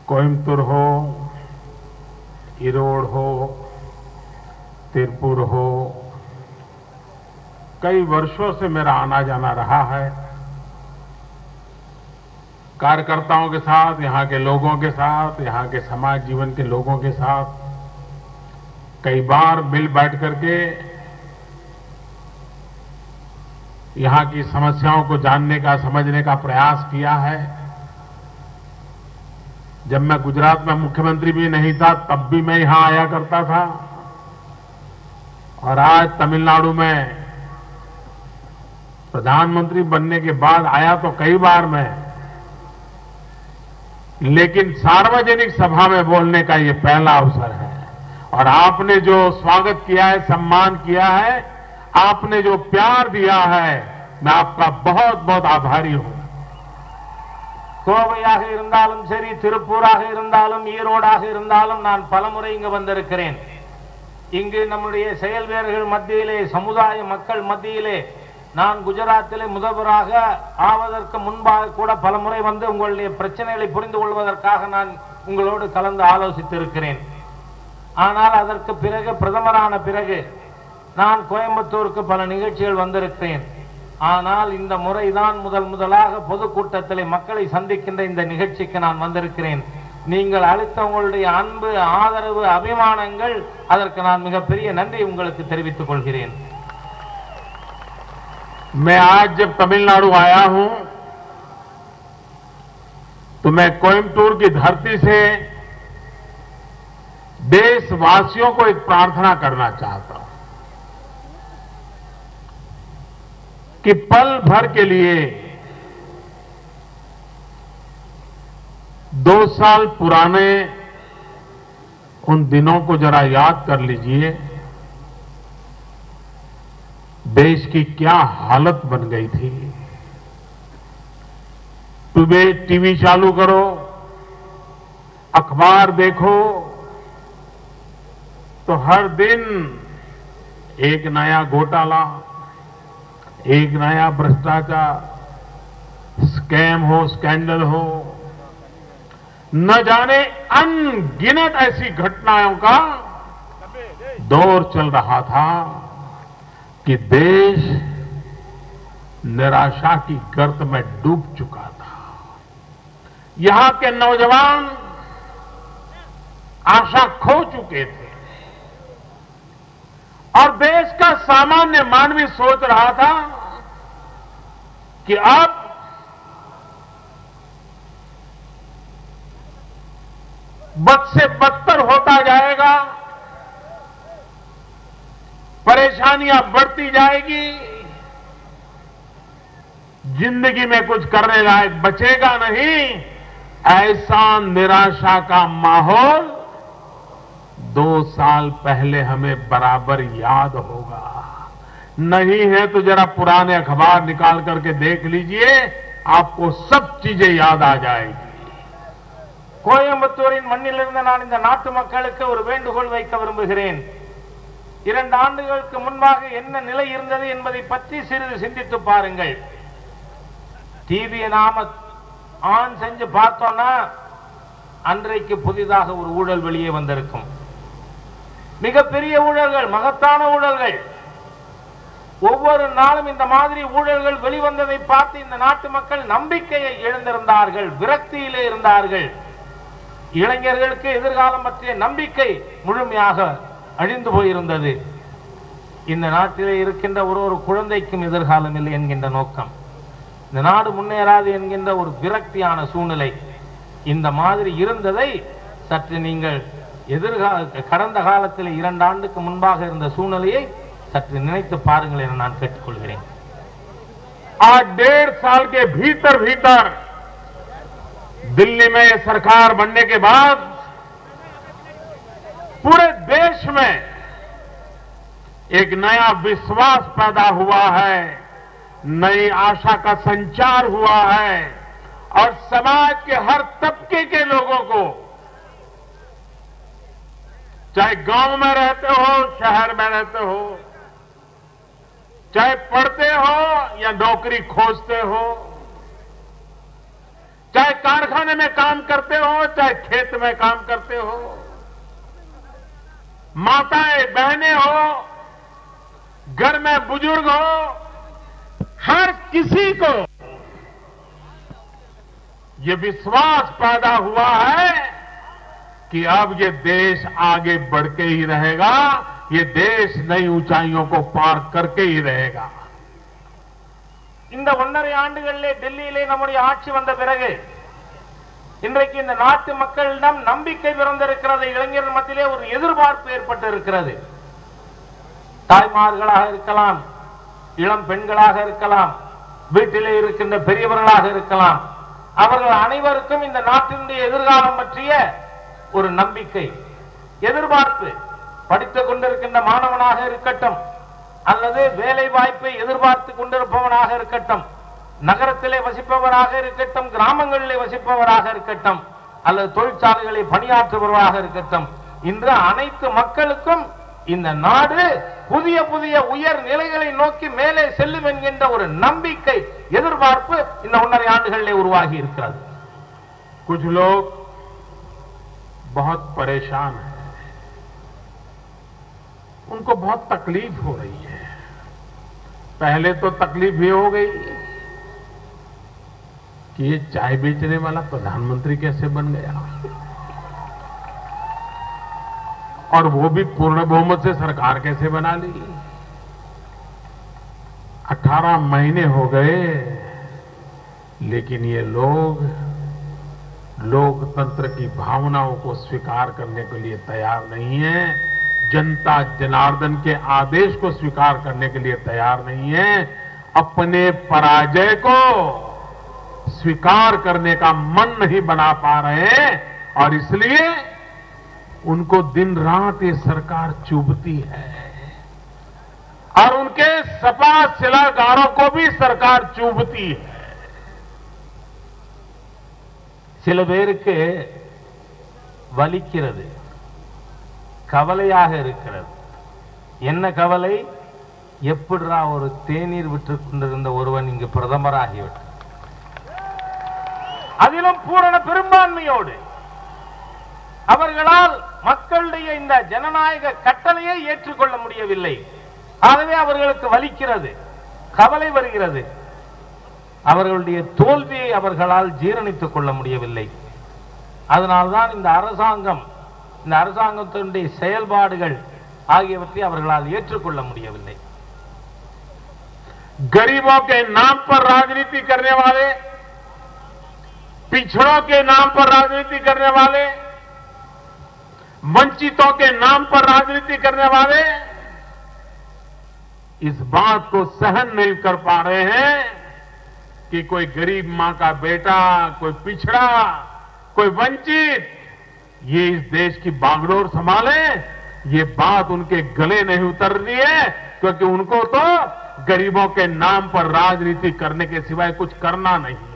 कोयम्बतूर हो, इरोड़ हो, तिरपुर हो, कई वर्षों से मेरा आना जाना रहा है। कार्यकर्ताओं के साथ, यहां के लोगों के साथ, यहां के समाज जीवन के लोगों के साथ कई बार मिल बैठ करके यहां की समस्याओं को जानने का, समझने का प्रयास किया है। जब मैं गुजरात में मुख्यमंत्री भी नहीं था तब भी मैं यहां आया करता था, और आज तमिलनाडु में प्रधानमंत्री बनने के बाद आया तो कई बार मैं, लेकिन सार्वजनिक सभा में बोलने का ये पहला अवसर है। और आपने जो स्वागत किया है, सम्मान किया है, आपने जो प्यार दिया है, मैं आपका बहुत बहुत आभारी हूं। கோவையாக இருந்தாலும் சரி, திருப்பூராக இருந்தாலும், ஈரோடாக இருந்தாலும் நான் பலமுறை இங்கு வந்திருக்கிறேன். இங்கு நம்முடைய செயல் வீரர்கள் மத்தியிலே, சமுதாய மக்கள் மத்தியிலே நான் குஜராத்திலே முதல்வராக ஆவதற்கு முன்பாக கூட பலமுறை வந்து உங்களுடைய பிரச்சனைகளை புரிந்து கொள்வதற்காக நான் உங்களோடு கலந்து ஆலோசித்திருக்கிறேன். ஆனால் அதற்கு பிறகு, பிரதமரான பிறகு நான் கோயம்புத்தூருக்கு பல நிகழ்ச்சிகள் வந்திருக்கிறேன். ஆனால் இந்த முறைதான் முதலாக பொதுக்கூட்டத்திலே மக்களை சந்திக்கின்ற இந்த நிகழ்ச்சிக்கு நான் வந்திருக்கிறேன். நீங்கள் அளித்த உங்களுடைய அன்பு, ஆதரவு, அபிமானங்கள், அதற்கு நான் மிகப்பெரிய நன்றி உங்களுக்கு தெரிவித்துக் கொள்கிறேன். मैं आज जब तमिलनाडु आया हूं तो मैं कोयम्बतूर की धरती से देशवासियों को एक प्रार्थना करना चाहता हूं कि पल भर के लिए 2 साल पुराने उन दिनों को जरा याद कर लीजिए। देश की क्या हालत बन गई थी। सुबह टीवी चालू करो, अखबार देखो तो हर दिन एक नया घोटाला, एक नया भ्रष्टाचार, स्कैम हो, स्कैंडल हो, न जाने अनगिनत ऐसी घटनाओं का दौर चल रहा था कि देश निराशा की गर्त में डूब चुका था। यहां के नौजवान आशा खो चुके थे और देश का सामान्य मानवी सोच रहा था कि अब बद से बदतर होता जाएगा, परेशानियां बढ़ती जाएगी, जिंदगी में कुछ करने लायक बचेगा नहीं। ऐसा निराशा का माहौल 2 साल पहले हमें बराबर याद होगा। नहीं है तो जरा पुराने अखबार निकाल करके देख लीजिए, आपको सब चीजें याद आ जाएगी। கோயம்புத்தூரின் மண்ணிலிருந்து நான் இந்த நாட்டு மக்களுக்கு ஒரு வேண்டுகோள் வைக்க விரும்புகிறேன். 2 ஆண்டுகளுக்கு முன்பாக என்ன நிலை இருந்தது என்பதை பற்றி சிறிது சிந்தித்து பாருங்கள். டிவியை நாம ஆன் செஞ்சு பார்த்தோம்னா அன்றைக்கு புதிதாக ஒரு ஊழல் வெளியே வந்திருக்கும். மிகப்பெரிய ஊழல்கள், மகத்தான ஊழல்கள். ஒவ்வொரு நாளும் இந்த மாதிரி ஊழல்கள் வெளிவந்ததை பார்த்து இந்த நாட்டு மக்கள் நம்பிக்கையை இழந்திருந்தார்கள், விரக்தியிலே இருந்தார்கள். இளைஞர்களுக்கு எதிர்காலம் பற்றிய நம்பிக்கை முழுமையாக அழிந்து போயிருந்தது. இந்த நாட்டிலே இருக்கின்ற ஒரு குழந்தைக்கும் எதிர்காலம் இல்லை என்கின்ற நோக்கம், இந்த நாடு முன்னேறாது என்கின்ற ஒரு விரக்தியான சூழ்நிலை இந்த மாதிரி இருந்ததை சற்று நீங்கள் கடந்த காலத்தில் 2 ஆண்டுக்கு முன்பாக இருந்த சூழ்நிலையை சற்று நினைத்து பாருங்கள் என நான் கேட்டுக்கொள்கிறேன். आज 1.5 साल के भीतर दिल्ली में सरकार बनने के बाद पूरे देश में एक नया विश्वास पैदा हुआ है, नई आशा का संचार हुआ है और समाज के हर तबके के लोगों को, चाहे गांव में रहते हो, शहर में रहते हो, चाहे पढ़ते हो या नौकरी खोजते हो, चाहे कारखाने कारखाने में काम करते हो, चाहे खेत में काम करते हो, माताएं बहनें हो, घर में बुजुर्ग हो, हर किसी को ये विश्वास पैदा हुआ है कि अब ये देश आगे बढ़ के ही रहेगा, ये देश नई ऊंचाइयों को पार करके ही रहेगा। இந்த 1.5 ஆண்டுகளிலே டெல்லியிலே நம்முடைய ஆட்சி வந்த பிறகு இன்றைக்கு இந்த நாட்டு மக்களிடம் நம்பிக்கை பிறந்திருக்கிறது. இளைஞர்கள் மத்தியிலே ஒரு எதிர்பார்ப்பு ஏற்பட்டு இருக்கிறது. தாய்மார்களாக இருக்கலாம், இளம் பெண்களாக இருக்கலாம், வீட்டிலே இருக்கின்ற பெரியவர்களாக இருக்கலாம், அவர்கள் அனைவருக்கும் இந்த நாட்டினுடைய எதிர்காலம் பற்றிய ஒரு நம்பிக்கை, எதிர்பார்ப்பு. படித்துக் கொண்டிருக்கின்ற மாணவனாக இருக்கட்டும், அல்லது வேலை வாய்ப்பை எதிர்பார்த்து கொண்டிருப்பவனாக இருக்கட்டும், நகரத்திலே வசிப்பவராக இருக்கட்டும், கிராமங்களிலே வசிப்பவராக இருக்கட்டும், அல்லது தொழிற்சாலைகளை பணியாற்றுபவராக இருக்கட்டும், இன்று அனைத்து மக்களுக்கும் இந்த நாடு புதிய புதிய உயர் நிலைகளை நோக்கி மேலே செல்லும் என்கின்ற ஒரு நம்பிக்கை, எதிர்பார்ப்பு இந்த 1.5 ஆண்டுகளிலே உருவாகி இருக்கிறது. कुछ लोग बहुत परेशान हैं, उनको बहुत तकलीफ हो रही है। पहले तो तकलीफ ये हो गई कि ये चाय बेचने वाला प्रधानमंत्री कैसे बन गया, और वो भी पूर्ण बहुमत से सरकार कैसे बना ली। 18 महीने हो गए, लेकिन ये लोग लोकतंत्र की भावनाओं को स्वीकार करने के लिए तैयार नहीं है, जनता जनार्दन के आदेश को स्वीकार करने के लिए तैयार नहीं है, अपने पराजय को स्वीकार करने का मन नहीं बना पा रहे हैं, और इसलिए उनको दिन रात ये सरकार चुभती है, और उनके सपा शिलागारों को भी सरकार चुभती है। சில பேருக்கு வலிக்கிறது, கவலையாக இருக்கிறது. என்ன கவலை? எப்படிரா ஒரு தேநீர் விற்றுக் கொண்டிருந்த ஒருவன் இங்கு பிரதமராகிவிட்டான், அதிலும் பூரண பெரும்பான்மையோடு. அவர்களால் மக்களுடைய இந்த ஜனநாயக கட்டளையை ஏற்றுக்கொள்ள முடியவில்லை. ஆகவே அவர்களுக்கு வலிக்கிறது, கவலை வருகிறது. அவர்களுடைய தோல்வியை அவர்களால் ஜீரணித்துக் கொள்ள முடியவில்லை. அதனால்தான் இந்த அரசாங்கத்தினுடைய செயல்பாடுகள் ஆகியவற்றை அவர்களால் ஏற்றுக்கொள்ள முடியவில்லை. गरीबों के नाम पर राजनीति करने वाले, पिछड़ों के नाम पर राजनीति करने वाले, वंचितों के नाम पर राजनीति करने वाले इस बात को सहन नहीं कर पा रहे हैं कि कोई गरीब मां का बेटा, कोई पिछड़ा, कोई वंचित ये इस देश की बागडोर संभाले। ये बात उनके गले नहीं उतर रही है, क्योंकि उनको तो गरीबों के नाम पर राजनीति करने के सिवाय कुछ करना नहीं है।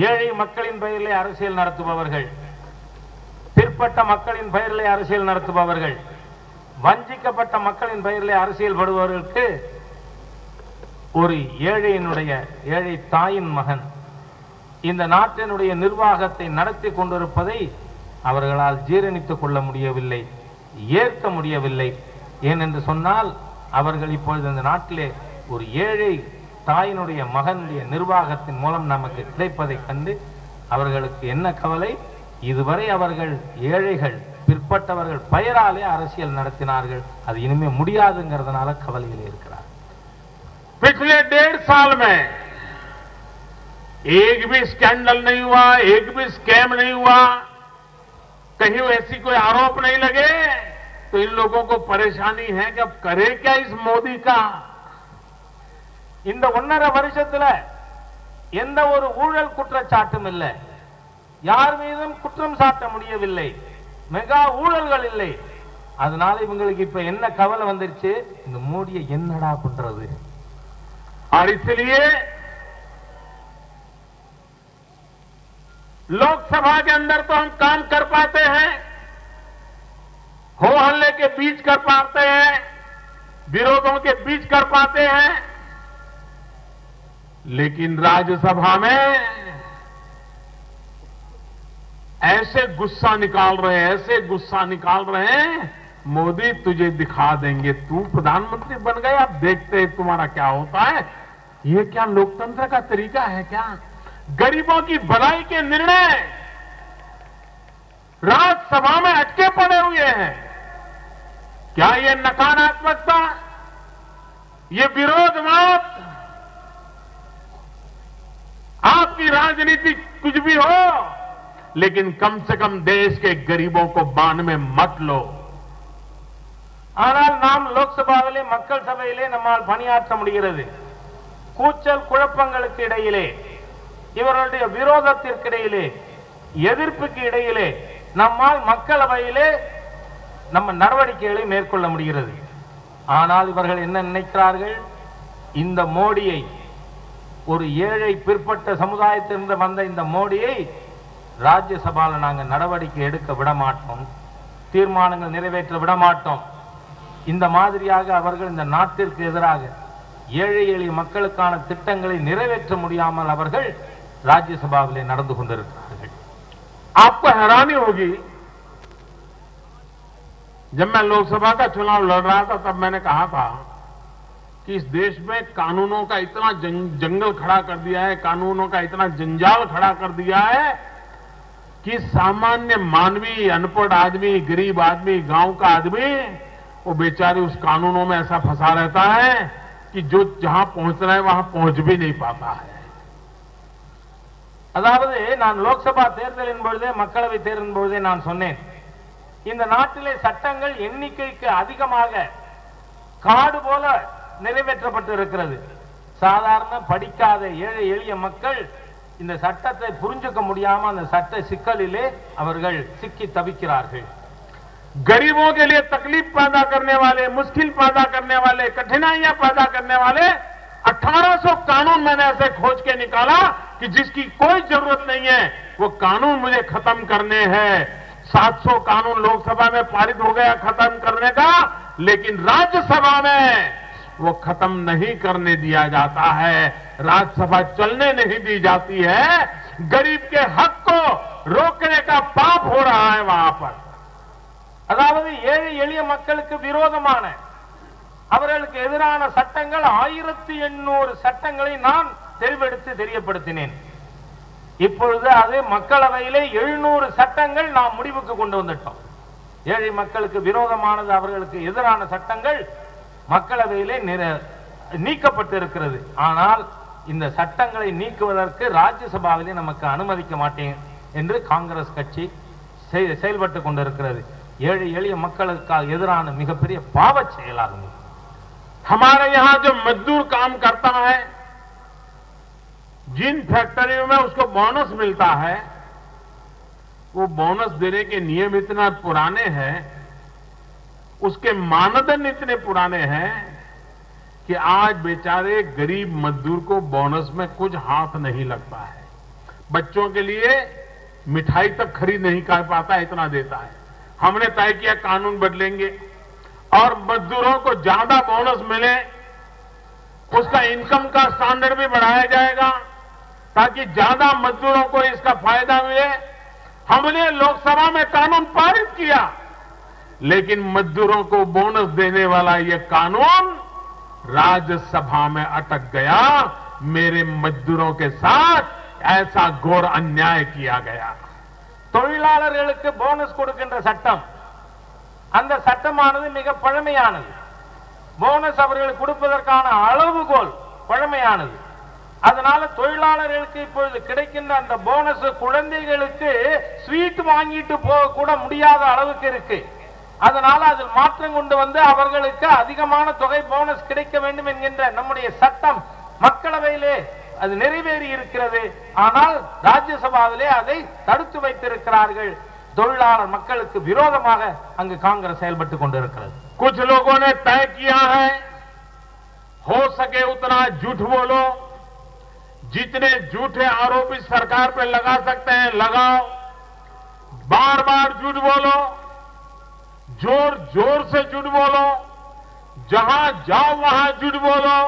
ஏழை மக்களின் பெயரிலே அரசியல் நடத்துபவர்கள், பிற்பட்ட மக்களின் பெயரிலே அரசியல் நடத்துபவர்கள், வஞ்சிக்கப்பட்ட மக்களின் பெயரிலே அரசியல் படுபவர்களுக்கு ஒரு ஏழை தாயின் மகன் இந்த நாட்டினுடைய நிர்வாகத்தை நடத்தி கொண்டிருப்பதை அவர்களால் ஜீரணித்துக் கொள்ள முடியவில்லை, ஏற்க முடியவில்லை. ஏனென்று சொன்னால் அவர்கள் இப்பொழுது இந்த நாட்டிலே ஒரு ஏழை தாயினுடைய மகனுடைய நிர்வாகத்தின் மூலம் நமக்கு கிடைப்பதைக் கண்டு அவர்களுக்கு என்ன கவலை? இதுவரை அவர்கள் ஏழைகள், பிற்பட்டவர்கள் பெயராலே அரசியல் நடத்தினார்கள், அது இனிமே முடியாதுங்கிறதுனால கவலையில் இருக்கிறார். पिछले 1.5 साल में एक भी स्कैंडल नहीं हुआ, एक भी स्कैम नहीं हुआ, कहीं ऐसी कोई आरोप नहीं लगे, तो इन लोगों को परेशानी है कि अब करे क्या इस मोदी का। இந்த 1.5 வருஷத்துல எந்த ஒரு ஊழல் குற்றச்சாட்டும் இல்லை, யார் மீதும் குற்றம் சாட்ட முடியவில்லை, மெகா ஊழல்கள் இல்லை. அதனால இவங்களுக்கு இப்ப என்ன கவலை வந்துருச்சு? இந்த மோடியை என்னடா பண்றது? और इसलिए लोकसभा के अंदर तो हम काम कर पाते हैं, हो हल्ले के बीच कर पाते हैं, विरोधों के बीच कर पाते हैं, लेकिन राज्यसभा में ऐसे गुस्सा निकाल रहे हैं, ऐसे गुस्सा निकाल रहे हैं, मोदी तुझे दिखा देंगे, तू प्रधानमंत्री बन गए, अब देखते हैं तुम्हारा क्या होता है। ये क्या लोकतंत्र का तरीका है क्या? गरीबों की भलाई के निर्णय राज्यसभा में अटके पड़े हुए हैं। क्या ये नकारात्मकता, ये विरोधवाद, आपकी राजनीति कुछ भी हो, लेकिन कम से कम देश के गरीबों को बांध में मत लो। ஆனால் நாம் லோக்சபாவிலே மக்கள் சபையிலே நம்மால் பணியாற்ற முடிகிறது. கூச்சல் குழப்பங்களுக்கு இடையிலே, இவர்களுடைய விரோதத்திற்கு இடையிலே, எதிர்ப்புக்கு இடையிலே நம்மால் மக்களவையிலே நம்ம நடவடிக்கைகளை மேற்கொள்ள முடிகிறது. ஆனால் இவர்கள் என்ன நினைக்கிறார்கள்? இந்த மோடியை, ஒரு ஏழை பிற்பட்ட சமுதாயத்திலிருந்து வந்த இந்த மோடியை ராஜ்யசபாவில் நாங்கள் நடவடிக்கை எடுக்க விடமாட்டோம், தீர்மானங்கள் நிறைவேற்ற விடமாட்டோம். இந்த மாதிரியாக அவர்கள் இந்த நாட்டிற்கு எதிராக ஏழை எளிய மக்களுக்கான திட்டங்களை நிறைவேற்ற முடியாமல் அவர்கள் ராஜ்யசபாவிலே நடந்து கொண்டிருக்கிறார்கள். आपको हैरानी होगी, जब मैं लोकसभा का चुनाव लड़ रहा था तब मैंने कहा था कि इस देश में कानूनों का इतना जंगल खड़ा कर दिया है, कानूनों का इतना जंजाल खड़ा कर दिया है कि सामान्य मानवी, अनपढ़ आदमी, गरीब आदमी, गांव का आदमी, वो बेचारे उस कानूनों में ऐसा फंसा रहता है कि जो जहां पहुंचना है वहां पहुंच भी नहीं पाता है. அதாவது நான் லோக்சபா தேர்தலின் பொழுதே, மக்களவை தேர்தலின் பொழுதே நான் சொன்னேன், இந்த நாட்டிலே சட்டங்கள் எண்ணிக்கைக்கு அதிகமாக காடு போல நிறைவேற்றப்பட்டு இருக்கிறது. சாதாரண படிக்காத ஏழை எளிய மக்கள் இந்த சட்டத்தை புரிஞ்சுக்க முடியாம அந்த சட்ட சிக்கலிலே அவர்கள் சிக்கி தவிக்கிறார்கள். गरीबों के लिए तकलीफ पैदा करने वाले, मुश्किल पैदा करने वाले, कठिनाइयां पैदा करने वाले 1800 कानून मैंने ऐसे खोज के निकाला कि जिसकी कोई जरूरत नहीं है, वो कानून मुझे खत्म करने हैं. 700 कानून लोकसभा में पारित हो गया खत्म करने का, लेकिन राज्यसभा में वो खत्म नहीं करने दिया जाता है, राज्यसभा चलने नहीं दी जाती है. गरीब के हक को रोकने का पाप हो रहा है वहां पर. அதாவது ஏழை எளிய மக்களுக்கு விரோதமான, அவர்களுக்கு எதிரான சட்டங்கள் 1800 சட்டங்களை நான் தெரிவெடுத்து தெரியப்படுத்தினேன். இப்பொழுது அது மக்களவையிலே 700 சட்டங்கள் நாம் முடிவுக்கு கொண்டு வந்துட்டோம். ஏழை மக்களுக்கு விரோதமானது, அவர்களுக்கு எதிரான சட்டங்கள் மக்களவையிலே நீக்கப்பட்டிருக்கிறது. ஆனால் இந்த சட்டங்களை நீக்குவதற்கு ராஜ்யசபாவிலே நமக்கு அனுமதிக்க மாட்டேன் என்று காங்கிரஸ் கட்சி செயல்பட்டு கொண்டிருக்கிறது. ஏழை எளிய மக்களுக்கு எதிரான மிகப்பெரிய பாவச் செயலாகும். हमारे यहां जो मजदूर काम करता है, जिन फैक्ट्रियों में उसको बोनस मिलता है, वो बोनस देने के नियम इतना पुराने हैं, उसके मानदंड इतने पुराने हैं कि आज बेचारे गरीब मजदूर को बोनस में कुछ हाथ नहीं लगता है. बच्चों के लिए मिठाई तक खरीद नहीं कर पाता, इतना देता है. हमने तय किया कानून बदलेंगे और मजदूरों को ज्यादा बोनस मिले, उसका इनकम का स्टैंडर्ड भी बढ़ाया जाएगा ताकि ज्यादा मजदूरों को इसका फायदा मिले. हमने लोकसभा में कानून पारित किया, लेकिन मजदूरों को बोनस देने वाला यह कानून राज्यसभा में अटक गया. मेरे मजदूरों के साथ ऐसा घोर अन्याय किया गया. தொழிலாளர்களுக்கு போனஸ் கொடுக்கின்ற சட்டம், அந்த சட்டமானது மிக பழமையானது. போனஸ் அவர்களுக்கு கொடுப்பதற்கான அளவுகோல் பழமையானது. அதனால தொழிலாளர்களுக்கு இப்பொழுது கிடைக்கின்ற அந்த போனஸ் குழந்தைகளுக்கு ஸ்வீட் வாங்கிட்டு போக கூட முடியாத அளவுக்கு இருக்கு. அதனால அதில் மாற்றம் கொண்டு வந்து அவர்களுக்கு அதிகமான தொகை போனஸ் கிடைக்க வேண்டும் என்கின்ற நம்முடைய சட்டம் மக்களவையிலே அது நிறைவேறி இருக்கிறது. ஆனால் ராஜ்யசபாவிலே அதை தடுத்து வைத்திருக்கிறார்கள். தொழிலாளர் மக்களுக்கு விரோதமாக அங்கு காங்கிரஸ் செயல்பட்டுக் கொண்டிருக்கிறது. कुछ लोगों ने तय किया है, हो सके उतना झूठ बोलो, जितने झूठे आरोप इस सरकार पे लगा सकते हैं लगाओ, बार बार झूठ बोलो, जोर जोर से झूठ बोलो, जहां जाओ वहां झूठ बोलो,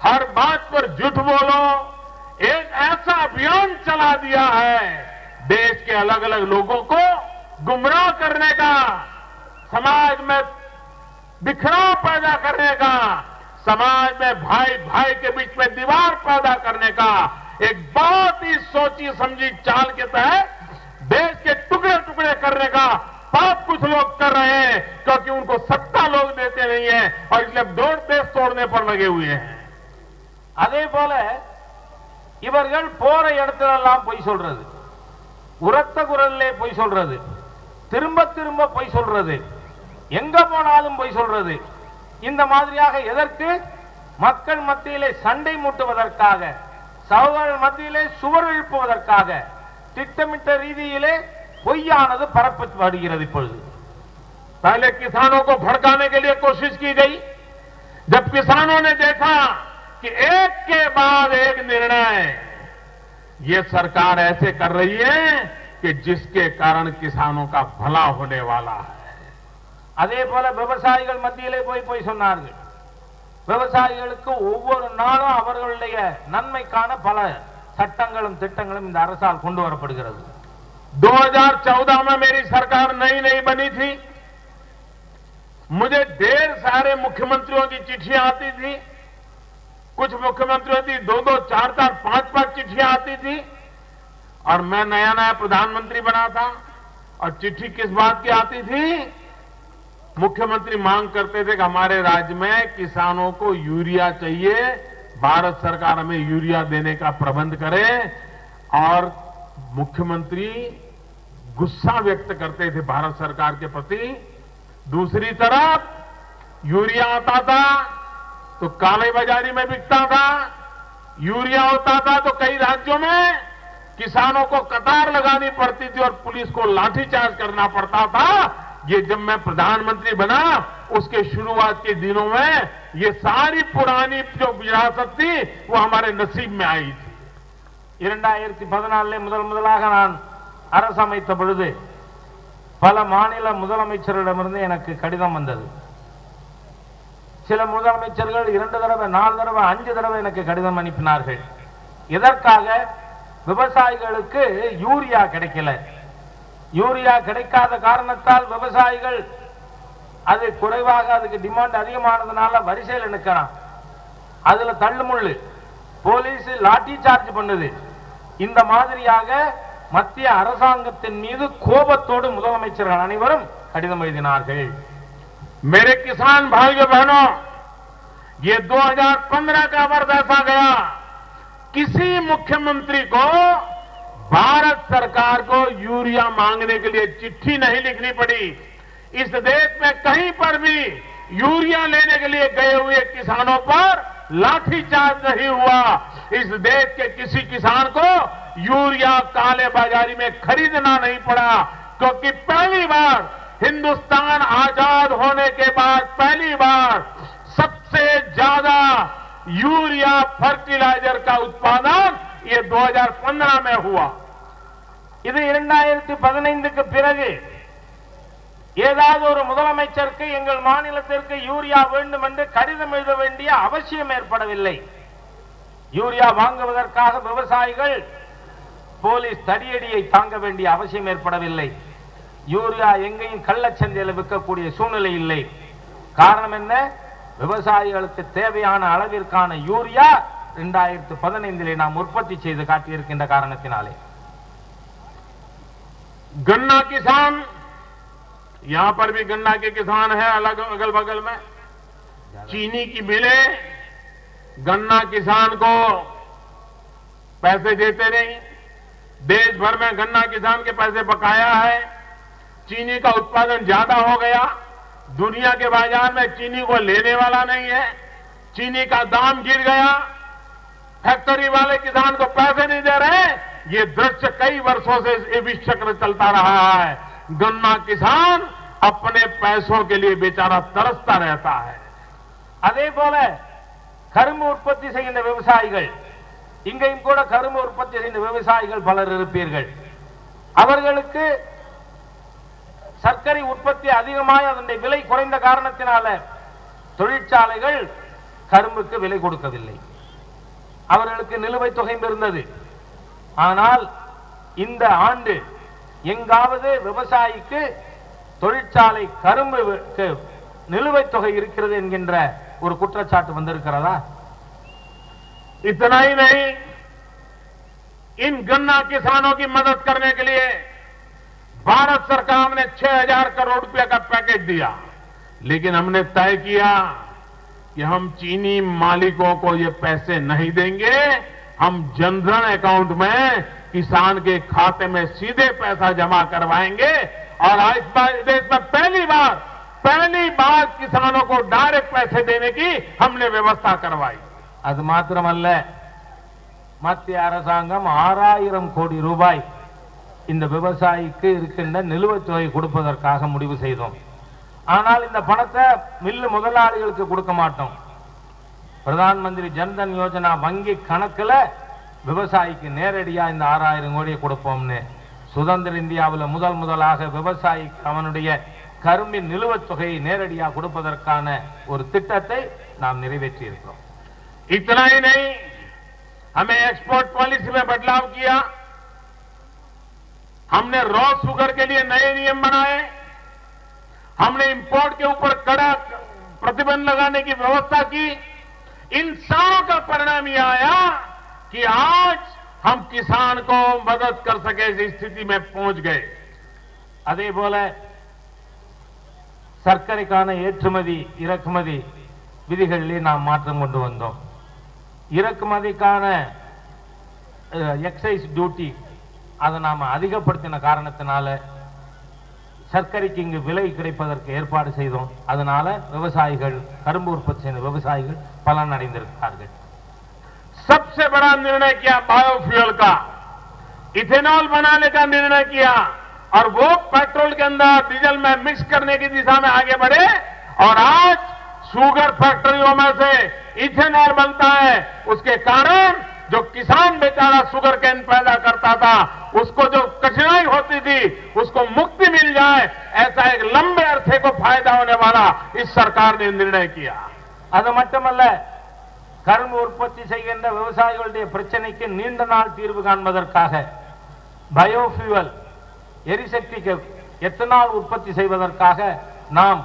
हर बात पर झूठ बोलो. एक ऐसा अभियान चला दिया है, देश के अलग अलग लोगों को गुमराह करने का, समाज में बिखराव पैदा करने का, समाज में भाई भाई के बीच में दीवार पैदा करने का एक बहुत ही सोची समझी चाल के तहत देश के टुकड़े टुकड़े करने का पाप कुछ लोग कर रहे हैं, क्योंकि उनको सत्ता लोग देते नहीं है और इसलिए देश तोड़ने पर लगे हुए हैं। அதே போல இவர்கள் போற இடத்திலெல்லாம் பொய் சொல்றது, உரத்த குரல்லே பொய் சொல்றது, திரும்ப திரும்ப பொய் சொல்றது, எங்க போனாலும் பொய் சொல்றது, இந்த மாதிரியாக எதற்கு? மக்கள் மத்தியிலே சண்டை மூட்டுவதற்காக, சகோதரர்கள் மத்தியிலே சுவர் எழுப்புவதற்காக திட்டமிட்ட ரீதியிலே பொய்யானது பரப்பப்படுகிறது। இப்பொழுது पहले किसानों को भड़काने के लिए कोशिश की गई, जब किसानों ने देखा कि एक के बाद एक निर्णय ये सरकार ऐसे कर रही है कि जिसके कारण किसानों का भला होने वाला है। அதே போல விவசாயிகள் மத்தியிலே போய் சொன்னார்கள், விவசாயிகளுக்கு ஒவ்வொரு நாளும் அவர்களுடைய நன்மைக்கான பல சட்டங்களும் திட்டங்களும் இந்த அரசால் கொண்டு வரப்படுகிறது। 2014 में मेरी सरकार नई बनी थी, मुझे ढेर सारे मुख्यमंत्रियों की चिट्ठियां आती थी, कुछ मुख्यमंत्रियों की 2-2, 4-4, 5-5 चिट्ठियां आती थी और मैं नया प्रधानमंत्री बना था। और चिट्ठी किस बात की आती थी? मुख्यमंत्री मांग करते थे कि हमारे राज्य में किसानों को यूरिया चाहिए, भारत सरकार हमें यूरिया देने का प्रबंध करे। और मुख्यमंत्री गुस्सा व्यक्त करते थे भारत सरकार के प्रति। दूसरी तरफ यूरिया आता था तो काले बाजारी में बिकता था, यूरिया होता था तो कई राज्यों में किसानों को कतार लगानी पड़ती थी और पुलिस को लाठीचार्ज करना पड़ता था। ये जब मैं प्रधानमंत्री बना उसके शुरुआत के दिनों में ये सारी पुरानी जो विरासत थी वो हमारे नसीब में आई थी। 2014 முதலாக நான் அரசமைத்த பொழுது பல மாநில முதலமைச்சர்களிடமிருந்து எனக்கு கடிதம் வந்தது। சில முதலமைச்சர்கள் 2 தடவை, 4 தடவை, 5 தடவை எனக்கு கடிதம் அனுப்பினார்கள்। எதற்காக? விவசாயிகளுக்கு யூரியா கிடைக்கல, யூரியா கிடைக்காத காரணத்தால் விவசாயிகள் அது குறைவாக, அதுக்கு டிமாண்ட் அதிகமானதுனால வரிசையில் நிற்கிறான், அதுல தள்ளுமுள்ளு, போலீஸ் லாட்டி சார்ஜ் பண்ணுது। இந்த மாதிரியாக மத்திய அரசாங்கத்தின் மீது கோபத்தோடு முதலமைச்சர்கள் அனைவரும் கடிதம் எழுதினார்கள்। मेरे किसान भाइयों बहनों, ये 2015 का वर्ष ऐसा गया, किसी मुख्यमंत्री को भारत सरकार को यूरिया मांगने के लिए चिट्ठी नहीं लिखनी पड़ी। इस देश में कहीं पर भी यूरिया लेने के लिए गए हुए किसानों पर लाठीचार्ज नहीं हुआ। इस देश के किसी किसान को यूरिया काले बाजारी में खरीदना नहीं पड़ा, क्योंकि पहली बार हिंदुस्तान आजाद होने के बाद पहली बार सबसे ज्यादा यूरिया फर्टिलाइजर का उत्पादन ये 2015 में हुआ। இது 2015க்கு பிறகு ஏதாவது ஒரு முதலமைச்சருக்கு எங்கள் மாநிலத்திற்கு யூரியா வேண்டும் என்று கடிதம் எழுத வேண்டிய அவசியம் ஏற்படவில்லை। யூரியா வாங்குவதற்காக விவசாயிகள் போலீஸ் தடியடியை தாங்க வேண்டிய அவசியம் ஏற்படவில்லை। யூரியா எங்கேயும் கள்ளச்சந்தையில் விற்கக்கூடிய சூழ்நிலை இல்லை। காரணம் என்ன? விவசாயிகளுக்கு தேவையான அளவிற்கான யூரியா 2015 நாம் உற்பத்தி செய்து காட்டியிருக்கின்ற காரணத்தினாலே। गन्ना किसान, यहां पर भी गन्ना के किसान हैं अलग अगल बगल में, चीनी की मिलें गन्ना किसान को पैसे देते नहीं, देश भर में गन्ना किसान के पैसे बकाया है। चीनी का उत्पादन ज्यादा हो गया, दुनिया के बाजार में चीनी को लेने वाला नहीं है, चीनी का दाम गिर गया, फैक्ट्री वाले किसान को पैसे नहीं दे रहे। ये दृश्य कई वर्षों से ये भी चक्र चलता रहा है। गन्ना किसान अपने पैसों के लिए बेचारा तरसता रहता है। அதே போல கரும்பு உற்பத்தி செய்கின்ற விவசாயிகள், இங்கேயும் கூட கரும்பு உற்பத்தி செய்கின்ற விவசாயிகள் பலர் இருப்பீர்கள், அவர்களுக்கு சர்க்கரை உற்பத்தி அதிகமாய் அதனுடைய விலை குறைந்த காரணத்தினால தொழிற்சாலைகள் கரும்புக்கு விலை கொடுக்கவில்லை, அவர்களுக்கு நிலுவைத் தொகை இருந்தது। ஆனால் இந்த ஆண்டு எங்காவது விவசாயிக்கு தொழிற்சாலை கரும்பு நிலுவைத் தொகை இருக்கிறது என்கின்ற ஒரு குற்றச்சாட்டு வந்திருக்கிறதா? इतना ही नहीं, इन गन्ना किसानों की मदद करने के लिए भारत सरकार ने 6,000 करोड़ रुपए का पैकेज दिया, लेकिन हमने तय किया कि हम चीनी मालिकों को ये पैसे नहीं देंगे, हम जनधन अकाउंट में किसान के खाते में सीधे पैसा जमा करवाएंगे और आज देश में पहली बार किसानों को डायरेक्ट पैसे देने की हमने व्यवस्था करवाई। அது மாத்திரமல்ல, மத்திய அரசாங்கம் 6,000 கோடி ரூபாய் இந்த விவசாயிக்கு இருக்கின்ற நிலுவைத் தொகை கொடுப்பதற்காக முடிவு செய்தோம். ஆனால் இந்த பணத்தை மில்லு முதலாளிகளுக்கு கொடுக்க மாட்டோம். பிரதான் மந்திரி ஜன்தன் யோஜனா வங்கி கணக்குல விவசாயிக்கு நேரடியா இந்த 6,000 கோடியை கொடுப்போம்னு சுதந்திர இந்தியாவில் முதலாக விவசாயிக்கு அவனுடைய கரும்பின் நிலுவைத் தொகையை நேரடியாக கொடுப்பதற்கான ஒரு திட்டத்தை நாம் நிறைவேற்றி இருக்கிறோம். इतना ही नहीं, हमें एक्सपोर्ट पॉलिसी में बदलाव किया, हमने रॉ शुगर के लिए नए नियम बनाए, हमने इंपोर्ट के ऊपर कड़ा प्रतिबंध लगाने की व्यवस्था की। इन सारों का परिणाम यह आया कि आज हम किसान को मदद कर सके इस स्थिति में पहुंच गए। அதே போல சர்க்கரைக்கான ஏற்றுமதி இறக்குமதி விதிகளிலே நாம் மாற்றம் கொண்டு வந்தோம். இறக்குமதிக்கான எக்ஸைஸ் டியூட்டி அதை நாம் அதிகப்படுத்தின காரணத்தினால சர்க்கரைக்கு இங்கு விலை கிடைப்பதற்கு ஏற்பாடு செய்தோம். அதனால விவசாயிகள், கரும்பு உற்பத்தி செய்த விவசாயிகள் பலன் அடைந்திருக்கிறார்கள். सबसे बड़ा निर्णय किया बायोफ्यूल का, इथेनॉल बनाने का निर्णय किया और वो पेट्रोल के अंदर डीजल में मिक्स करने की दिशा में आगे बढ़े और आज शुगर फैक्ट्रियों में से इथेनॉल बनता है। उसके कारण जो किसान बेचारा शुगर केन पैदा करता था, उसको जो कठिनाई होती थी, उसको मुक्ति मिल जाए, ऐसा एक लंबे अरसे को फायदा होने वाला इस सरकार ने निर्णय किया। அது மட்டுமல்ல, கரும்பு உற்பத்தி செய்கின்ற விவசாயிகளுடைய பிரச்சனைக்கு நீண்ட நாள் தீர்வு காண்பதற்காக பயோஃபியூவல் எரிசக்திக்கு எத்தனால் உற்பத்தி செய்வதற்காக நாம்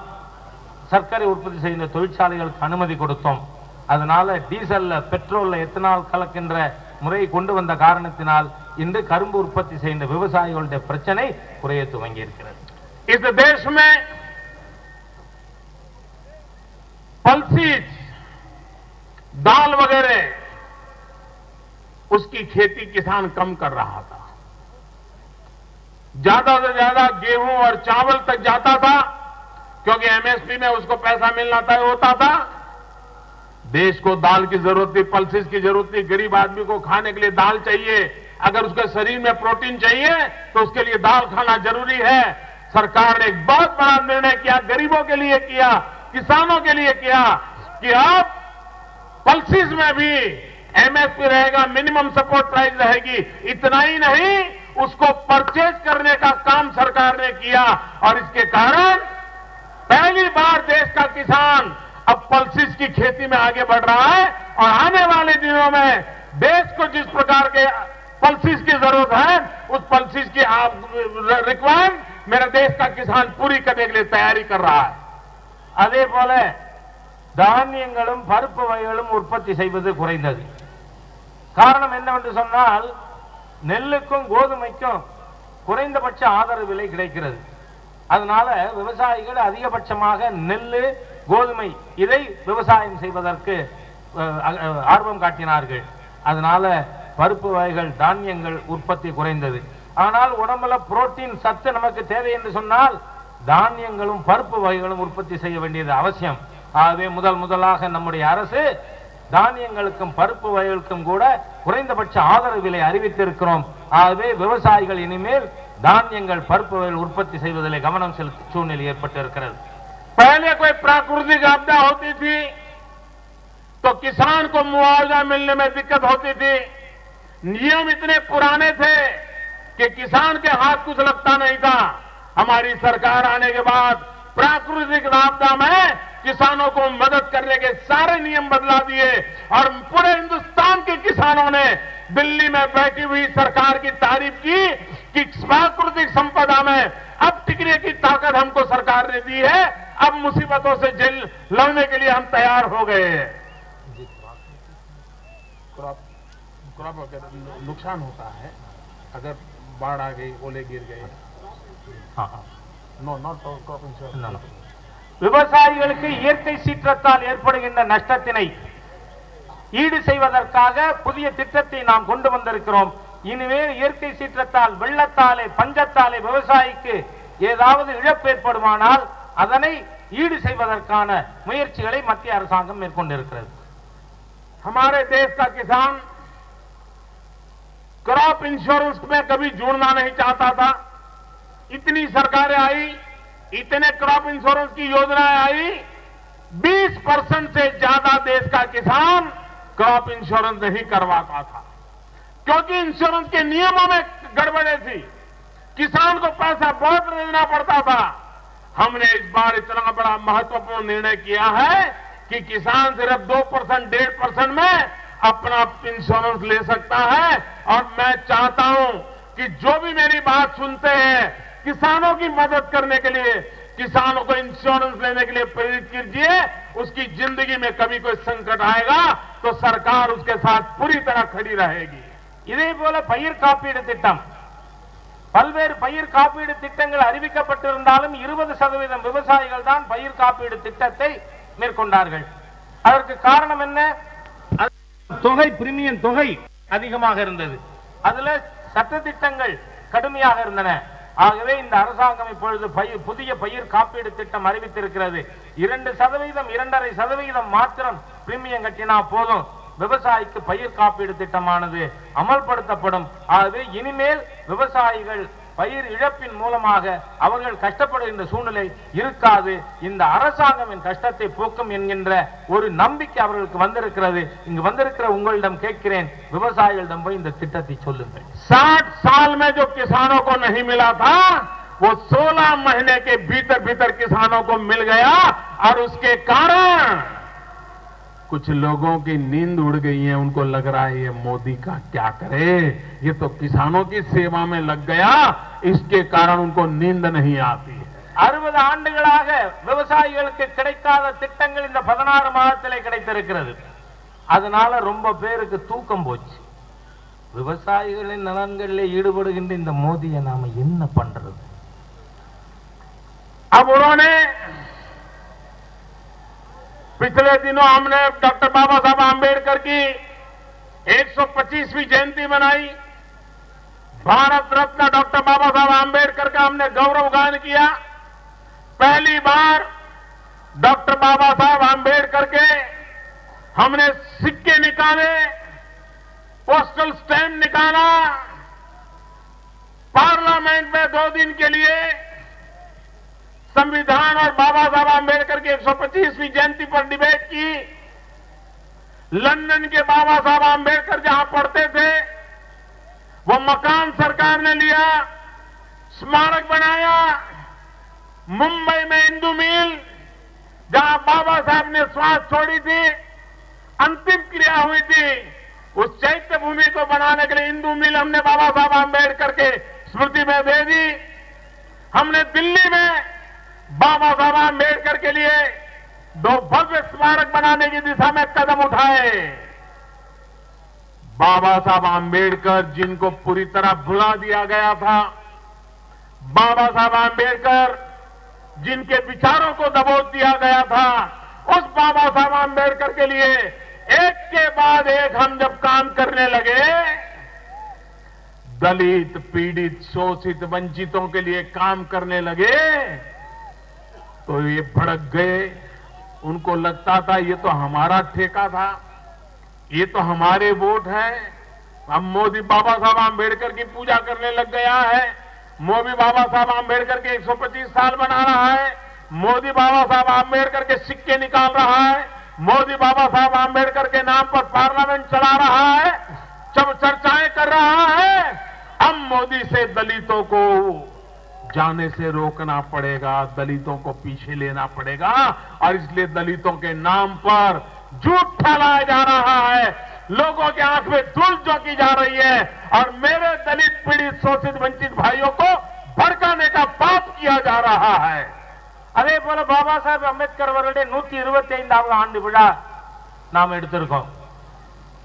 சர்க்கரை உற்பத்தி செய்கின்ற தொழிற்சாலைகளுக்கு அனுமதி கொடுத்தோம். அதனால டீசல்ல, பெட்ரோல்ல எத்தனால் கலக்கின்ற முறையை கொண்டு வந்த காரணத்தினால் இன்று கரும்பு உற்பத்தி செய்கின்ற விவசாயிகளுடைய பிரச்சனை குறைய துவங்கி இருக்கிறது. इस देश में पल्सीज, दाल वगैरह उसकी खेती किसान कम कर रहा था। ज्यादा से ज्यादा गेहूं और चावल तक जाता था क्योंकि एमएसपी में उसको पैसा मिलना तय होता था। देश को दाल की जरूरत थी, पल्सेस की जरूरत थी। गरीब आदमी को खाने के लिए दाल चाहिए, अगर उसके शरीर में प्रोटीन चाहिए तो उसके लिए दाल खाना जरूरी है। सरकार ने एक बहुत बड़ा निर्णय किया, गरीबों के लिए किया, किसानों के लिए किया कि अब पल्सेस में भी एमएसपी रहेगा, मिनिमम सपोर्ट प्राइस रहेगी। इतना ही नहीं, उसको परचेज करने का काम सरकार ने किया और इसके कारण पहली बार देश का किसान अब पल्सेस की खेती में आगे बढ़ रहा है और आने वाले दिनों में देश को जिस प्रकार के पल्सेस की जरूरत है, उस पल्सेस की रिक्वायरमेंट मेरा देश का किसान पूरी करने के लिए तैयारी कर रहा है। அதே போல தானியங்களும் பருப்பு வகைகளும் உற்பத்தி செய்வது குறைந்தது. காரணம் என்னவென்று சொன்னால், நெல்லுக்கும் கோதுமைக்கும் குறைந்தபட்ச ஆதரவு விலை கிடைக்கிறது. அதனால விவசாயிகள் அதிகபட்சமாக நெல்லு, கோதுமை இதை விவசாயம் செய்வதற்கு ஆர்வம் காட்டினார்கள். அதனால பருப்பு வகைகள், தானியங்கள் உற்பத்தி குறைந்தது. ஆனால் உடம்புல புரோட்டீன் சத்து நமக்கு தேவை என்று சொன்னால் தானியங்களும் பருப்பு வகைகளும் உற்பத்தி செய்ய வேண்டியது அவசியம். ஆகவே முதலாக நம்முடைய அரசு தானியங்களுக்கும் பருப்பு வகைகளுக்கும் கூட குறைந்தபட்ச ஆதரவு விலை அறிவித்திருக்கிறோம். ஆகவே விவசாயிகள் இனிமேல் தானியங்கள், பருப்பு வகைகள் உற்பத்தி செய்வதிலே கவனம் செலுத்தும் சூழ்நிலை ஏற்பட்டிருக்கிறது. पहले कोई प्राकृतिक आपदा होती थी तो किसान को मुआवजा मिलने में दिक्कत होती थी। नियम इतने पुराने थे कि किसान के हाथ कुछ लगता नहीं था। हमारी सरकार आने के बाद प्राकृतिक आपदा में किसानों को मदद करने के सारे नियम बदला दिए और पूरे हिंदुस्तान के किसानों ने दिल्ली में बैठी हुई सरकार की तारीफ की कि प्राकृतिक संपदा में अब टिकने की ताकत हमको सरकार ने दी है, अब मुसीबतों से जेल लड़ने के लिए हम तैयार हो गए हैं। क्रॉप वगैरह नुकसान होता है अगर बाढ़ आ गई, ओले गिर गए। No not crop insurance. விவசாயிகளுக்கு இயற்கை சீற்றத்தால் ஏற்படுகின்ற நஷ்டத்தினை ஈடு செய்வதற்காக புதிய திட்டத்தை நாம் கொண்டு வந்திருக்கிறோம். இனிமேல் இயற்கை சீற்றத்தால், வெள்ளத்தாலே, பஞ்சத்தாலே விவசாயிக்கு ஏதாவது இழப்பு ஏற்படுமானால் அதனை ஈடு செய்வதற்கான முயற்சிகளை மத்திய அரசாங்கம் மேற்கொண்டிருக்கிறது. हमारे देश का किसान क्रॉप इंश्योरेंस में कभी जुड़ना नहीं चाहता था। इतनी सरकारें आई, इतने क्रॉप इंश्योरेंस की योजनाएं आई, 20% से ज्यादा देश का किसान क्रॉप इंश्योरेंस नहीं करवाता था क्योंकि इंश्योरेंस के नियमों में गड़बड़े थी। किसान को पैसा बहुत देना पड़ता था। हमने इस बार इतना बड़ा महत्वपूर्ण निर्णय किया है कि किसान सिर्फ 2%, 1.5% में अपना इंश्योरेंस ले सकता है। और मैं चाहता हूं कि जो भी मेरी बात सुनते हैं, किसानों की मदद करने के लिए, किसानों को इंश्योरेंस लेने के लिए प्रेरित कीजिए। उसकी जिंदगी में कभी कोई संकट आएगा तो सरकार उसके साथ पूरी तरह खड़ी रहेगी। இதே போல பயிர் காப்பீடு திட்டம், பல்வேறு பயிர் காப்பீடு திட்டங்கள் அறிவிக்கப்பட்டிருந்தாலும் 20% விவசாயிகள் தான் பயிர் காப்பீடு திட்டத்தை மேற்கொண்டார்கள். அதற்கு காரணம் என்ன? தொகை, பிரீமியம் தொகை அதிகமாக இருந்தது. அதுல சட்ட திட்டங்கள் கடுமையாக இருந்தன. ஆகவே இந்த அரசாங்கம் இப்பொழுது புதிய பயிர் காப்பீடு திட்டம் அறிவித்திருக்கிறது. 2%, 2.5% மாத்திரம் பிரீமியம் கட்டினா போதும், விவசாயிக்கு பயிர் காப்பீடு திட்டமானது அமல்படுத்தப்படும். ஆகவே இனிமேல் விவசாயிகள் பயிர் இழப்பின் மூலமாக அவர்கள் கஷ்டப்படுகின்ற சூழ்நிலை இருக்காது. இந்த அரசாங்கம் என் கஷ்டத்தை போக்கும் என்கின்ற ஒரு நம்பிக்கை அவர்களுக்கு வந்திருக்கிறது. இங்கு வந்திருக்கிற உங்களிடம் கேட்கிறேன், விவசாயிகளிடம் போய் இந்த திட்டத்தை சொல்லுங்கள். 60 साल में जो किसानों को नहीं मिला था वो 16 महीने के भीतर भीतर किसानों को मिल गया। और उसके कारण कुछ लोगों की नींद उड़ गई है। उनको लग रहा है ये मोदी का क्या करे, ये तो किसानों की सेवा में लग गया, इसके कारण उनको नींद नहीं आती है। 60 ஆண்டுகளாக விவசாயிகளுக்கு கிடைக்காத திட்டங்கள் இந்த 16 மாதத்திலே கிடைத்திருக்கிறது. அதனால ரொம்ப பேருக்கு தூக்கம் போச்சு. விவசாயிகளின் நலன்களில் ஈடுபடுகின்ற இந்த மோதியை நாம என்ன பண்றது? अब उन्होंने पिछले दिनों हमने डॉक्टर बाबा साहब आंबेडकर की 125वीं जयंती मनाई। भारत रत्न डॉक्टर बाबा साहब आंबेडकर का हमने गौरव गान किया। पहली बार डॉक्टर बाबा साहब आंबेडकर के हमने सिक्के निकाले, पोस्टल स्टैम्प निकाला। पार्लियामेंट में 2 दिन के लिए संविधान और बाबा साहब आंबेडकर की 125वीं जयंती पर डिबेट की। लंदन के बाबा साहब आंबेडकर जहां पढ़ते थे वो मकान सरकार ने लिया, स्मारक बनाया। मुंबई में इंदु मिल, जहां बाबा साहब ने श्वास छोड़ी थी, अंतिम क्रिया हुई थी, उस चैत्य भूमि को बनाने के लिए इंदु मिल हमने बाबा साहब आंबेडकर के स्मृति में दे दी। हमने दिल्ली में बाबा साहब आंबेडकर के लिए 2 भव्य स्मारक बनाने की दिशा में कदम उठाए। बाबा साहब आंबेडकर जिनको पूरी तरह भुला दिया गया था, बाबा साहब आंबेडकर जिनके विचारों को दबोच दिया गया था, उस बाबा साहब आंबेडकर के लिए एक के बाद एक हम जब काम करने लगे, दलित, पीड़ित, शोषित, वंचितों के लिए काम करने लगे, तो ये भड़क गए। उनको लगता था ये तो हमारा ठेका था, ये तो हमारे वोट है। अब मोदी बाबा साहब आंबेडकर की पूजा करने लग गया है। मोदी बाबा साहब आंबेडकर के 125 साल मना रहा है। मोदी बाबा साहब आंबेडकर के सिक्के निकाल रहा है। मोदी बाबा साहब आंबेडकर के नाम पर पार्लियामेंट चला रहा है, सब चर्चाएं कर रहा है। अब मोदी से दलितों को जाने से रोकना पड़ेगा, दलितों को पीछे लेना पड़ेगा। और इसलिए दलितों के नाम पर झूठ फैलाया जा रहा है लोगों के आंख में धूल झोंकी जा रही है और मेरे दलित पीड़ित शोषित वंचित भाइयों को भड़काने का पाप किया जा रहा है. அதே போல பாபா சாஹேப் அம்பேத்கர் அவர்களுடைய 125வது ஆண்டு விழா நாம் எடுத்திருக்கோம்.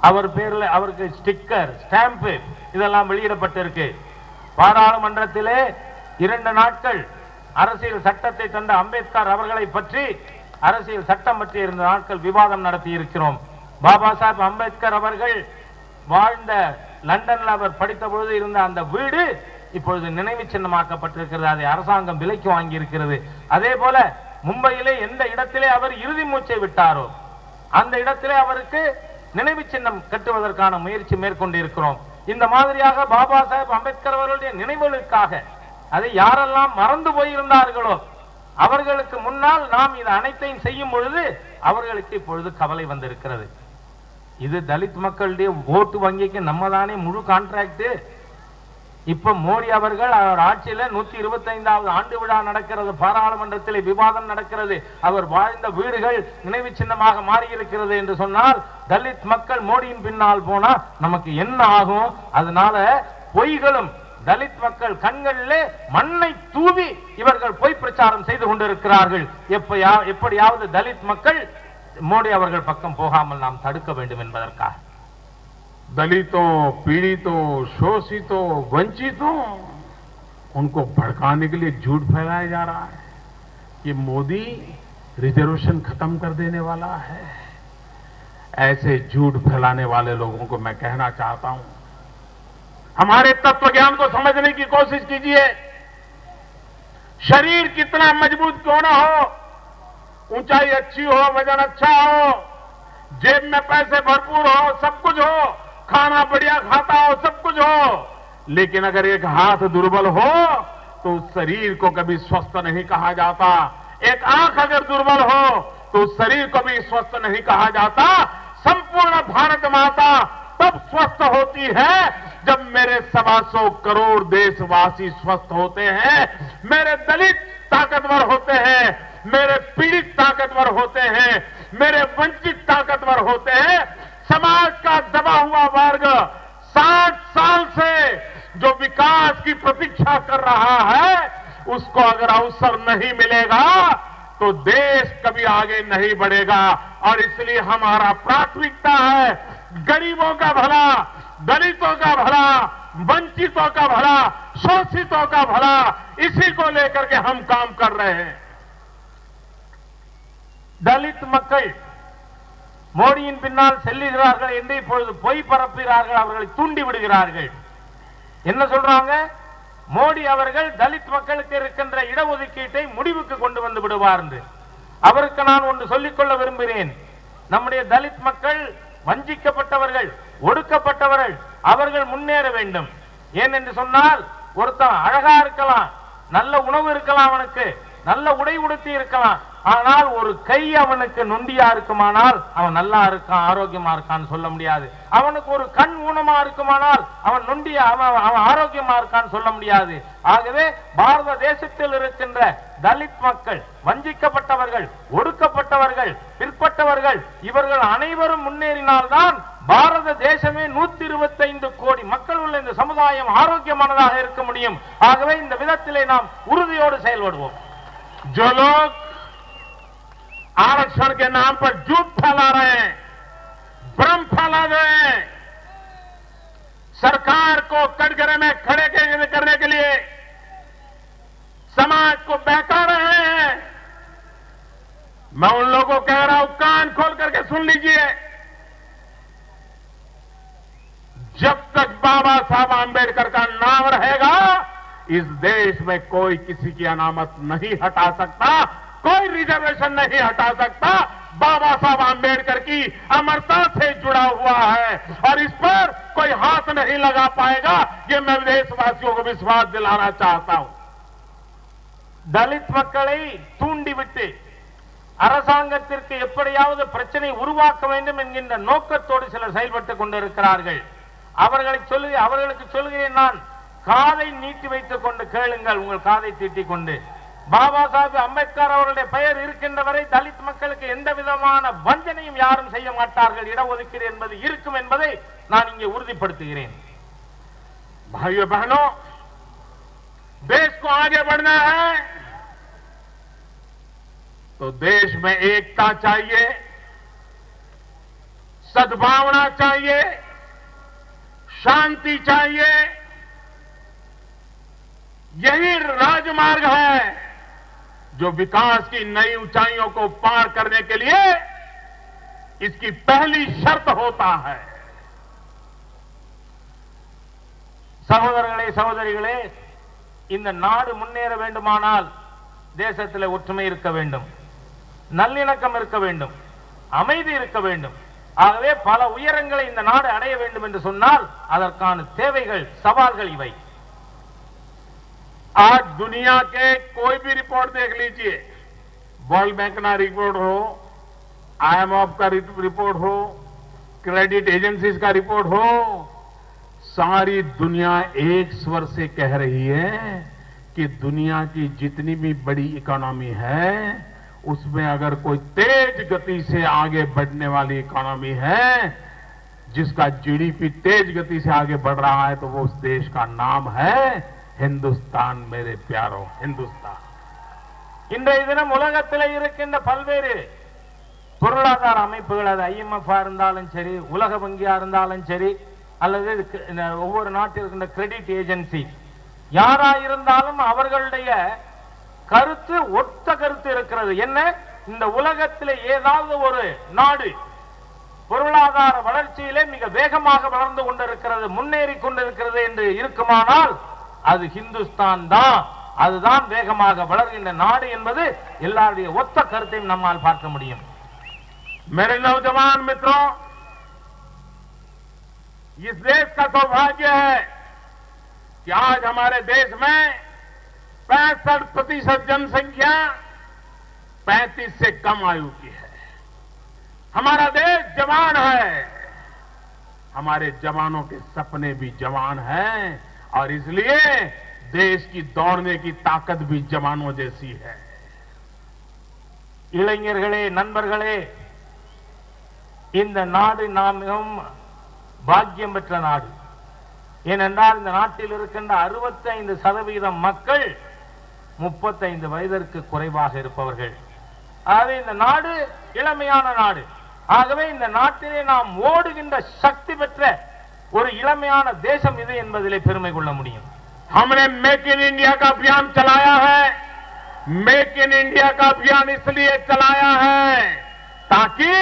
அவர் பேர்ல அவருக்கு ஸ்டிக்கர், ஸ்டாம்ப் இதெல்லாம் வெளியிடப்பட்டிருக்கு. பாராளுமன்றத்திலே 2 நாட்கள் அரசியல் சட்டத்தை தந்த அம்பேத்கர் அவர்களை பற்றி அரசியல் சட்டம் பற்றி 2 நாட்கள் விவாதம் நடத்தி இருக்கிறோம். பாபா சாஹேப் அம்பேத்கர் அவர்கள் வாழ்ந்த லண்டன்ல அவர் படித்த பொழுது இருந்த அந்த வீடு இப்பொழுது நினைவு சின்னமாக்கப்பட்டிருக்கிறது. அதை அரசாங்கம் விலைக்கு வாங்கி இருக்கிறது. அதே போல மும்பையிலே எந்த இடத்திலே அவர் இறுதி மூச்சை விட்டாரோ அந்த இடத்திலே அவருக்கு நினைவு சின்னம் கட்டுவதற்கான முயற்சி மேற்கொண்டிருக்கிறோம். இந்த மாதிரியாக பாபா சாஹேப் அம்பேத்கர் அவர்களுடைய நினைவுகளுக்காக அதை யாரெல்லாம் மறந்து போயிருந்தார்களோ அவர்களுக்கு முன்னால் நாம் இது அனைத்தையும் செய்யும் பொழுது அவர்களுக்கு இப்பொழுது கவலை வந்திருக்கிறது. இது தலித் மக்களுடைய ஓட்டு வங்கிக்கு நம்ம தானே முழு கான்ட்ராக்ட். இப்ப மோடி அவர்கள் அவர் ஆட்சியில 125வது ஆண்டு விழா நடக்கிறது, பாராளுமன்றத்தில் விவாதம் நடக்கிறது, அவர் வாழ்ந்த வீடுகள் நினைவு சின்னமாக மாறி இருக்கிறது என்று சொன்னால் தலித் மக்கள் மோடியின் பின்னால் போனா நமக்கு என்ன ஆகும்? அதனால பொய்களும் தலித் மக்கள் கண்களிலே மண்ணை தூவி இவர்கள் பொய் பிரச்சாரம் செய்து கொண்டிருக்கிறார்கள். எப்படியாவது தலித் மக்கள் மோடி அவர்கள் பக்கம் போகாமல் நாம் தடுக்க வேண்டும் என்பதற்காக दलितों, पीड़ितों, शोषितों, वंचितों उनको भड़काने के लिए झूठ फैलाया जा रहा है. ये मोदी रिजर्वेशन खत्म कर देने वाला है. ऐसे झूठ फैलाने वाले लोगों को मैं कहना चाहता हूं, हमारे तत्व ज्ञान को समझने की कोशिश कीजिए. शरीर कितना मजबूत क्यों ना हो, ऊंचाई अच्छी हो, वजन अच्छा हो, जेब में पैसे भरपूर हो, सब कुछ हो, खाना बढ़िया खाता हो, सब कुछ हो, लेकिन अगर एक हाथ दुर्बल हो तो उस शरीर को कभी स्वस्थ नहीं कहा जाता. एक आंख अगर दुर्बल हो तो उस शरीर को भी स्वस्थ नहीं कहा जाता. संपूर्ण भारत माता तब स्वस्थ होती है जब मेरे 125 करोड़ देशवासी स्वस्थ होते हैं, मेरे दलित ताकतवर होते हैं, मेरे पीड़ित ताकतवर होते हैं, मेरे वंचित ताकतवर होते हैं. समाज का दबा हुआ वर्ग 60 साल से जो विकास की प्रतीक्षा कर रहा है उसको अगर अवसर नहीं मिलेगा तो देश कभी आगे नहीं बढ़ेगा. और इसलिए हमारा प्राथमिकता है गरीबों का भला, दलितों का भला, वंचितों का भला, शोषितों का भला. इसी को लेकर के हम काम कर रहे हैं. दलित மக்கள் மோடியின் பின்னால் செல்லுகிறார்கள் என்று இப்பொழுது பொய் பரப்புகிறார்கள், அவர்களை தூண்டி விடுகிறார்கள். என்ன சொல்றாங்க? மோடி அவர்கள் தலித் மக்களுக்கு இருக்கின்ற இடஒதுக்கீட்டை முடிவுக்கு கொண்டு வந்து விடுவார் என்று. அவருக்கு நான் ஒன்று சொல்லிக்கொள்ள விரும்புகிறேன். நம்முடைய தலித் மக்கள் வஞ்சிக்கப்பட்டவர்கள், ஒடுக்கப்பட்டவர்கள், அவர்கள் முன்னேற வேண்டும். ஏனென்று சொன்னால் ஒருத்தன் அழகா இருக்கலாம், நல்ல உணவு இருக்கலாம், அவனுக்கு நல்ல உடை உடுத்தி இருக்கலாம், ஆனால் ஒரு கை அவனுக்கு நொண்டியா இருக்குமானால் அவன் நல்லா இருக்கான், ஆரோக்கியமா இருக்கான்னு சொல்ல முடியாது. அவனுக்கு ஒரு கண் ஊனமா இருக்குமானால் அவன் நொண்டியா அவன் ஆரோக்கியமா இருக்கான்னு சொல்ல முடியாது. ஆகவே பாரத தேசத்தில் இருக்கின்ற தலித் மக்கள், வஞ்சிக்கப்பட்டவர்கள், ஒடுக்கப்பட்டவர்கள், பிற்பட்டவர்கள், இவர்கள் அனைவரும் முன்னேறினால்தான் பாரத தேசமே 125 கோடி மக்கள் உள்ள இந்த சமுதாயம் ஆரோக்கியமானதாக இருக்க முடியும். ஆகவே இந்த விதத்திலே நாம் உறுதியோடு செயல்படுவோம். जो लोग आरक्षण के नाम पर झूठ फैला रहे हैं, भ्रम फैला रहे हैं, सरकार को कटघरे में खड़े करने के लिए समाज को बहका रहे हैं, मैं उन लोगों को कह रहा हूं कान खोल करके सुन लीजिए. जब तक बाबा साहब आंबेडकर का नाम रहेगा इस देश में कोई किसी की अनामत नहीं हटा सकता, कोई रिजर्वेशन नहीं हटा सकता. बाबा साहब आंबेडकर की अमरता से जुड़ा हुआ है और इस पर कोई हाथ नहीं लगा पाएगा. ये मैं देशवासियों को विश्वास दिलाना चाहता हूं. दलित மக்களை தூண்டிவிட்டு அரசாங்கத்திற்கு எப்படியாவது பிரச்சனை உருவாக்க வேண்டும் என்கின்ற நோக்கத்தோடு சிலர் செயல்பட்டுக் கொண்டிருக்கிறார்கள். அவர்களுக்கு சொல்கிறேன், நான் காதை நீட்டி வைத்துக் கொண்டு கேளுங்கள், உங்கள் காதை தீட்டிக் கொண்டு. பாபா சாஹிப் அம்பேத்கர் அவருடைய பெயர் இருக்கின்ற வரை தலித் மக்களுக்கு எந்த விதமான வஞ்சனையும் யாரும் செய்ய மாட்டார்கள். இடஒதுக்கீடு என்பது இருக்கும் என்பதை நான் இங்கே உறுதிப்படுத்துகிறேன். भाइयों बहनों, देश को आगे बढ़ना है तो देश में एकता चाहिए, सद्भावना चाहिए, शांति चाहिए। यही राजमार्ग है जो विकास की नई ऊंचाइयों को पार करने के लिए इसकी पहली शर्त होता है. சகோதரர்களே, சகோதரிகளே, இந்த நாடு முன்னேற வேண்டுமானால் தேசத்தில் ஒற்றுமை இருக்க வேண்டும், நல்லிணக்கம் இருக்க வேண்டும், அமைதி இருக்க வேண்டும். ஆகவே பல உயரங்களை இந்த நாடு அடைய வேண்டும் என்று சொன்னால் அதற்கான தேவைகள், சவால்கள் इவை. आज दुनिया के कोई भी रिपोर्ट देख लीजिए, वर्ल्ड बैंक का रिपोर्ट हो, IMF का रिपोर्ट हो, क्रेडिट एजेंसीज का रिपोर्ट हो, सारी दुनिया एक स्वर से कह रही है कि दुनिया की जितनी भी बड़ी इकोनॉमी है उसमें अगर कोई तेज गति से आगे बढ़ने वाली इकोनॉमी है, जिसका जीडीपी तेज गति से आगे बढ़ रहा है, तो वो उस देश का नाम है हिंदुस्तान. मेरे प्यारो, हिंदुस्तान. இன்றைய தினம் உலகத்தில் இருக்கின்ற பல்வேறு பொருளாதார அமைப்புகள், அது IMF இருந்தாலும் சரி, உலக வங்கியா இருந்தாலும் சரி, அல்லது ஒவ்வொரு நாட்டில் இருக்கின்ற கிரெடிட் ஏஜென்சி, யாராயிருந்தாலும் அவர்களுடைய கருத்து ஒத்த கருத்து இருக்கிறது. என்ன, இந்த உலகத்தில் ஏதாவது ஒரு நாடு பொருளாதார வளர்ச்சியிலே மிக வேகமாக வளர்ந்து கொண்டிருக்கிறது, முன்னேறி கொண்டிருக்கிறது என்று இருக்குமானால் அது ஹிந்துஸ்தான் தான். அதுதான் வேகமாக வளர்கின்ற நாடு என்பது எல்லாருடைய ஒத்த கருத்தையும் நம்மால் பார்க்க முடியும். मेरे नौजवान मित्रों, इस देश का सौभाग्य है कि आज हमारे देश में 65% जनसंख्या 35 से कम आयु की है. हमारा देश जवान है, हमारे जवानों के सपने भी जवान हैं और इसलिए देश की दौड़ने की ताकत भी जवानों जैसी है. இளைஞர்களே, நண்பர்களே, இந்த நாடு நாம் மிகவும் பாக்கியம் பெற்ற நாடு. ஏனென்றால் இந்த நாட்டில் இருக்கின்ற 65% மக்கள் 35 வயதிற்கு குறைவாக இருப்பவர்கள். ஆகவே இந்த நாடு இளமையான நாடு. ஆகவே இந்த நாட்டிலே நாம் ஓடுகின்ற சக்தி பெற்ற ஒரு இளமையான தேசம் இது என்பதிலே பெருமை கொள்ள முடியும். हमने मेक इन इंडिया का अभियान चलाया है. मेक इन इंडिया का अभियान इसलिए चलाया है ताकि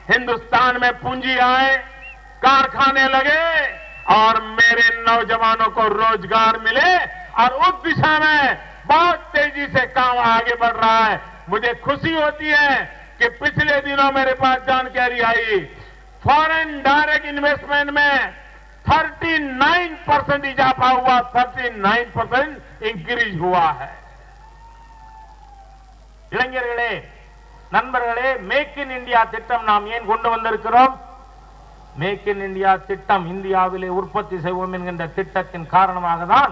हिंदुस्तान में पूंजी आए, कारखाने लगे और मेरे नौजवानों को रोजगार मिले, और उस दिशा में बहुत तेजी से काम आगे बढ़ रहा है. मुझे खुशी होती है कि पिछले दिनों मेरे पास जानकारी आई, फॉरेन डायरेक्ट इन्वेस्टमेंट में 39% इजाफा हुआ, 39% इंक्रीज हुआ है. இளைஞர்களே, நண்பர்களே, மேக் இன் இந்தியா திட்டம் நாம் ஏன் கொண்டு வந்திருக்கிறோம்? மேக் இன் இந்தியா திட்டம், இந்தியாவிலே உற்பத்தி செய்வோம் என்கின்ற திட்டத்தின் காரணமாக தான்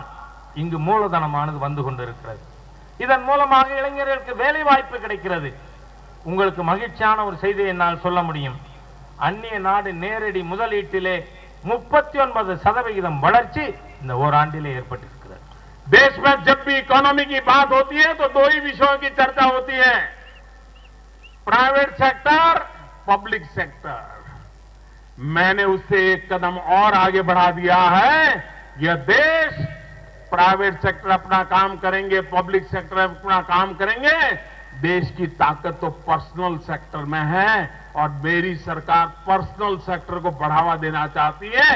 இங்கு மூலதனமானது வந்து கொண்டிருக்கிறது. இதன் மூலமாக இளைஞர்களுக்கு வேலை வாய்ப்பு கிடைக்கிறது. உங்களுக்கு மகிழ்ச்சியான ஒரு செய்தியை என்னால் சொல்ல முடியும். அந்நிய நாடு நேரடி முதலீட்டிலே 39% வளர்ச்சி இந்த ஓராண்டிலே ஏற்பட்டிருக்கிறது. देश में जब भी इकोनॉमी की बात होती है तो दो ही विषयों की चर्चा होती है, प्राइवेट सेक्टर, पब्लिक सेक्टर. मैंने उससे एक कदम और आगे बढ़ा दिया है. यह देश प्राइवेट सेक्टर अपना काम करेंगे, पब्लिक सेक्टर अपना काम करेंगे. देश की ताकत तो पर्सनल सेक्टर में है और मेरी सरकार पर्सनल सेक्टर को बढ़ावा देना चाहती है.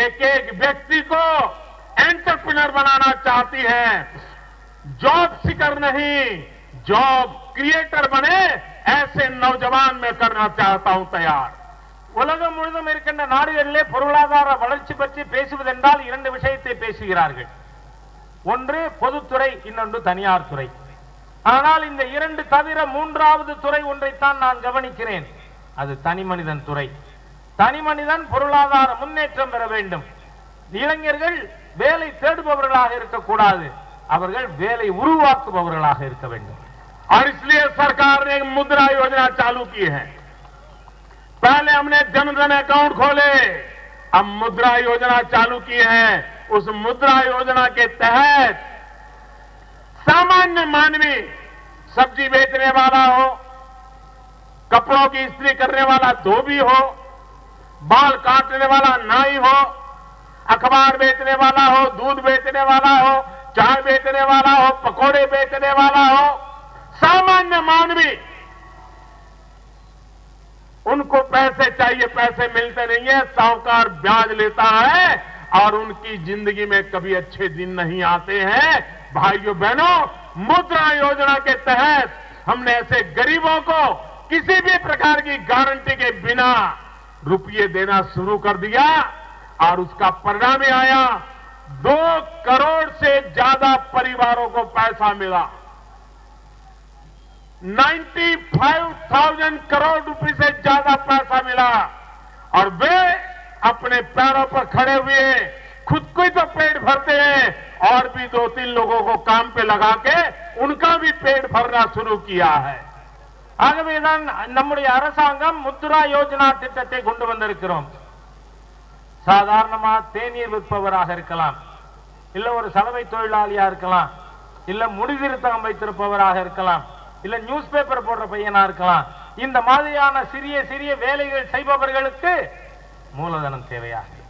एक एक व्यक्ति को एंटरप्रेन्योर बनाना चाहती है. जॉब सीकर नहीं, जॉब क्रिएटर बने, ऐसे नौजवान मैं करना चाहता हूं तैयार. உலகம் முழுவதும் இருக்கின்ற நாடுகளிலே பொருளாதார வளர்ச்சி பற்றி பேசுவதென்றால் இரண்டு விஷயத்தை பேசுகிறார்கள். ஒன்று பொதுத்துறை, இன்னொன்று தனியார் துறை. ஆனால் இந்த இரண்டு தவிர மூன்றாவது துறை ஒன்றைத்தான் நான் கவனிக்கிறேன். அது தனிமனிதன் துறை. தனிமனிதன் பொருளாதார முன்னேற்றம் பெற வேண்டும். இளைஞர்கள் வேலை தேடுபவர்களாக இருக்கக்கூடாது, அவர்கள் வேலை உருவாக்குபவர்களாக இருக்க வேண்டும். और इसलिए सरकार ने एक मुद्रा योजना चालू की है. पहले हमने जनधन अकाउंट खोले, अब मुद्रा योजना चालू की है. उस मुद्रा योजना के तहत सामान्य मानवी, सब्जी बेचने वाला हो, कपड़ों की इस्त्री करने वाला धोबी हो, बाल काटने वाला नाई हो, अखबार बेचने वाला हो, दूध बेचने वाला हो, चाय बेचने वाला हो, पकोड़े बेचने वाला हो, सामान्य मानवी, उनको पैसे चाहिए, पैसे मिलते नहीं है, साहूकार ब्याज लेता है और उनकी जिंदगी में कभी अच्छे दिन नहीं आते हैं. भाइयों बहनों, मुद्रा योजना के तहत हमने ऐसे गरीबों को किसी भी प्रकार की गारंटी के बिना रुपये देना शुरू कर दिया और उसका परिणाम ही आया. 2 करोड़ से ज्यादा परिवारों को पैसा मिला. 95,000 करोड़ रुपए से ज्यादा पैसा मिला और वे अपने पैरों पर खड़े हुए, खुद को ही तो पेट भरते हैं और भी 2-3 लोगों को काम पे लगा के उनका भी पेट भरना शुरू किया है. ஆகவேதான் நம்முடைய அரசாங்கம் முத்ரா யோஜனா திட்டத்தை கொண்டு வந்திருக்கிறோம். சாதாரணமா தேநீர் விற்பவராக இருக்கலாம், இல்ல ஒரு சலவை தொழிலாளியா இருக்கலாம், இல்ல முடிதிருத்தம் வைத்திருப்பவராக இருக்கலாம், இல்ல நியூஸ் பேப்பர் போடுற பையனா இருக்கலாம். இந்த மாதிரியான சிறிய சிறிய வேலைகள் செய்பவர்களுக்கு மூலதனம் தேவையாக இருக்கு.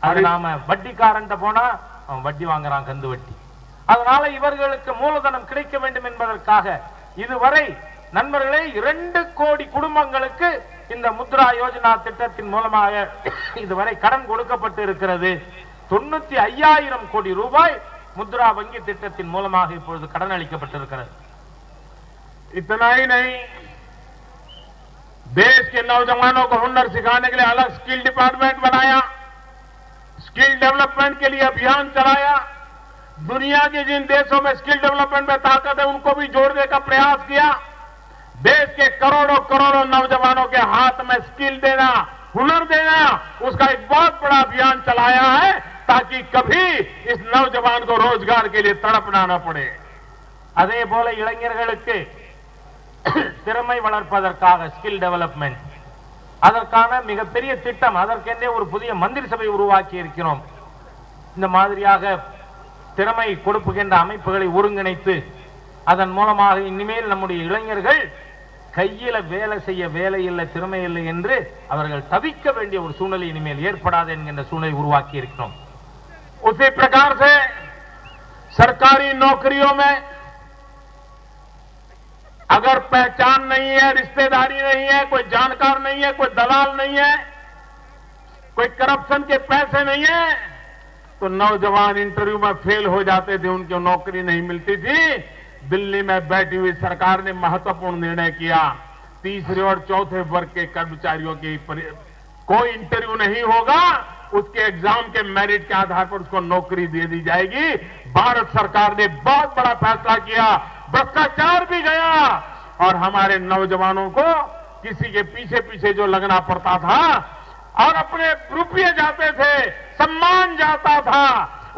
அது நாம வட்டிக்காரன்ட்ட போனா அவன் வட்டி வாங்குறான், கந்து வட்டி. அதனால இவர்களுக்கு மூலதனம் கிடைக்க வேண்டும் என்பதற்காக இதுவரை நண்பர்களே 2 கோடி குடும்பங்களுக்கு இந்த முத்ரா யோஜனா திட்டத்தின் மூலமாக இதுவரை கடன் கொடுக்கப்பட்டு இருக்கிறது. 95,000 கோடி ரூபாய் मुद्रा वंगी திட்டத்தின் மூலமாக இப்பொழுது கடன் அளிக்கப்பட்டிருக்கிறது. इतना ही नहीं, देश के नौजवानों को हुनर सिखाने के लिए अलग स्किल डिपार्टमेंट बनाया, स्किल डेवलपमेंट के लिए अभियान चलाया. दुनिया के जिन देशों में स्किल डेवलपमेंट में ताकत है उनको भी जोड़ने का प्रयास किया. देश के करोड़ों करोड़ों नौजवानों के हाथ में स्किल देना, हुनर देना, उसका एक बहुत बड़ा अभियान चलाया है ताकि कभी इस नौजवान को रोजगार के लिए तड़पना न पड़े. அதே போல இளைஞர்களுக்கு திறமை வளர்ப்பதற்காக ஸ்கில் டெவலப்மெண்ட், அதற்கான மிகப்பெரிய திட்டம், அதற்கென்றே ஒரு புதிய மந்திரி சபை உருவாக்கி இருக்கிறோம். இந்த மாதிரியாக திறமை கொடுப்புகின்ற அமைப்புகளை ஒருங்கிணைத்து அதன் மூலமாக இனிமேல் நம்முடைய இளைஞர்கள் கையில வேலை செய்ய வேலை இல்லை, திறமை இல்லை என்று அவர்கள் தவிக்க வேண்டிய ஒரு சூழ்நிலை இனிமேல் ஏற்படாது என்கின்ற சூழ்நிலை உருவாக்கி இருக்கிறோம். उसी प्रकार से सरकारी नौकरियों में अगर पहचान नहीं है, रिश्तेदारी नहीं है, कोई जानकार नहीं है, कोई दलाल नहीं है, कोई करप्शन के पैसे नहीं है, तो नौजवान इंटरव्यू में फेल हो जाते थे, उनको नौकरी नहीं मिलती थी. दिल्ली में बैठी हुई सरकार ने महत्वपूर्ण निर्णय किया. 3रे और 4थे वर्ग के कर्मचारियों की कोई इंटरव्यू नहीं होगा, उसके एग्जाम के मेरिट के आधार पर उसको नौकरी दे दी जाएगी. भारत सरकार ने बहुत बड़ा फैसला किया. भ्रष्टाचार भी गया और हमारे नौजवानों को किसी के पीछे पीछे जो लगना पड़ता था और अपने रुपये जाते थे, सम्मान जाता था,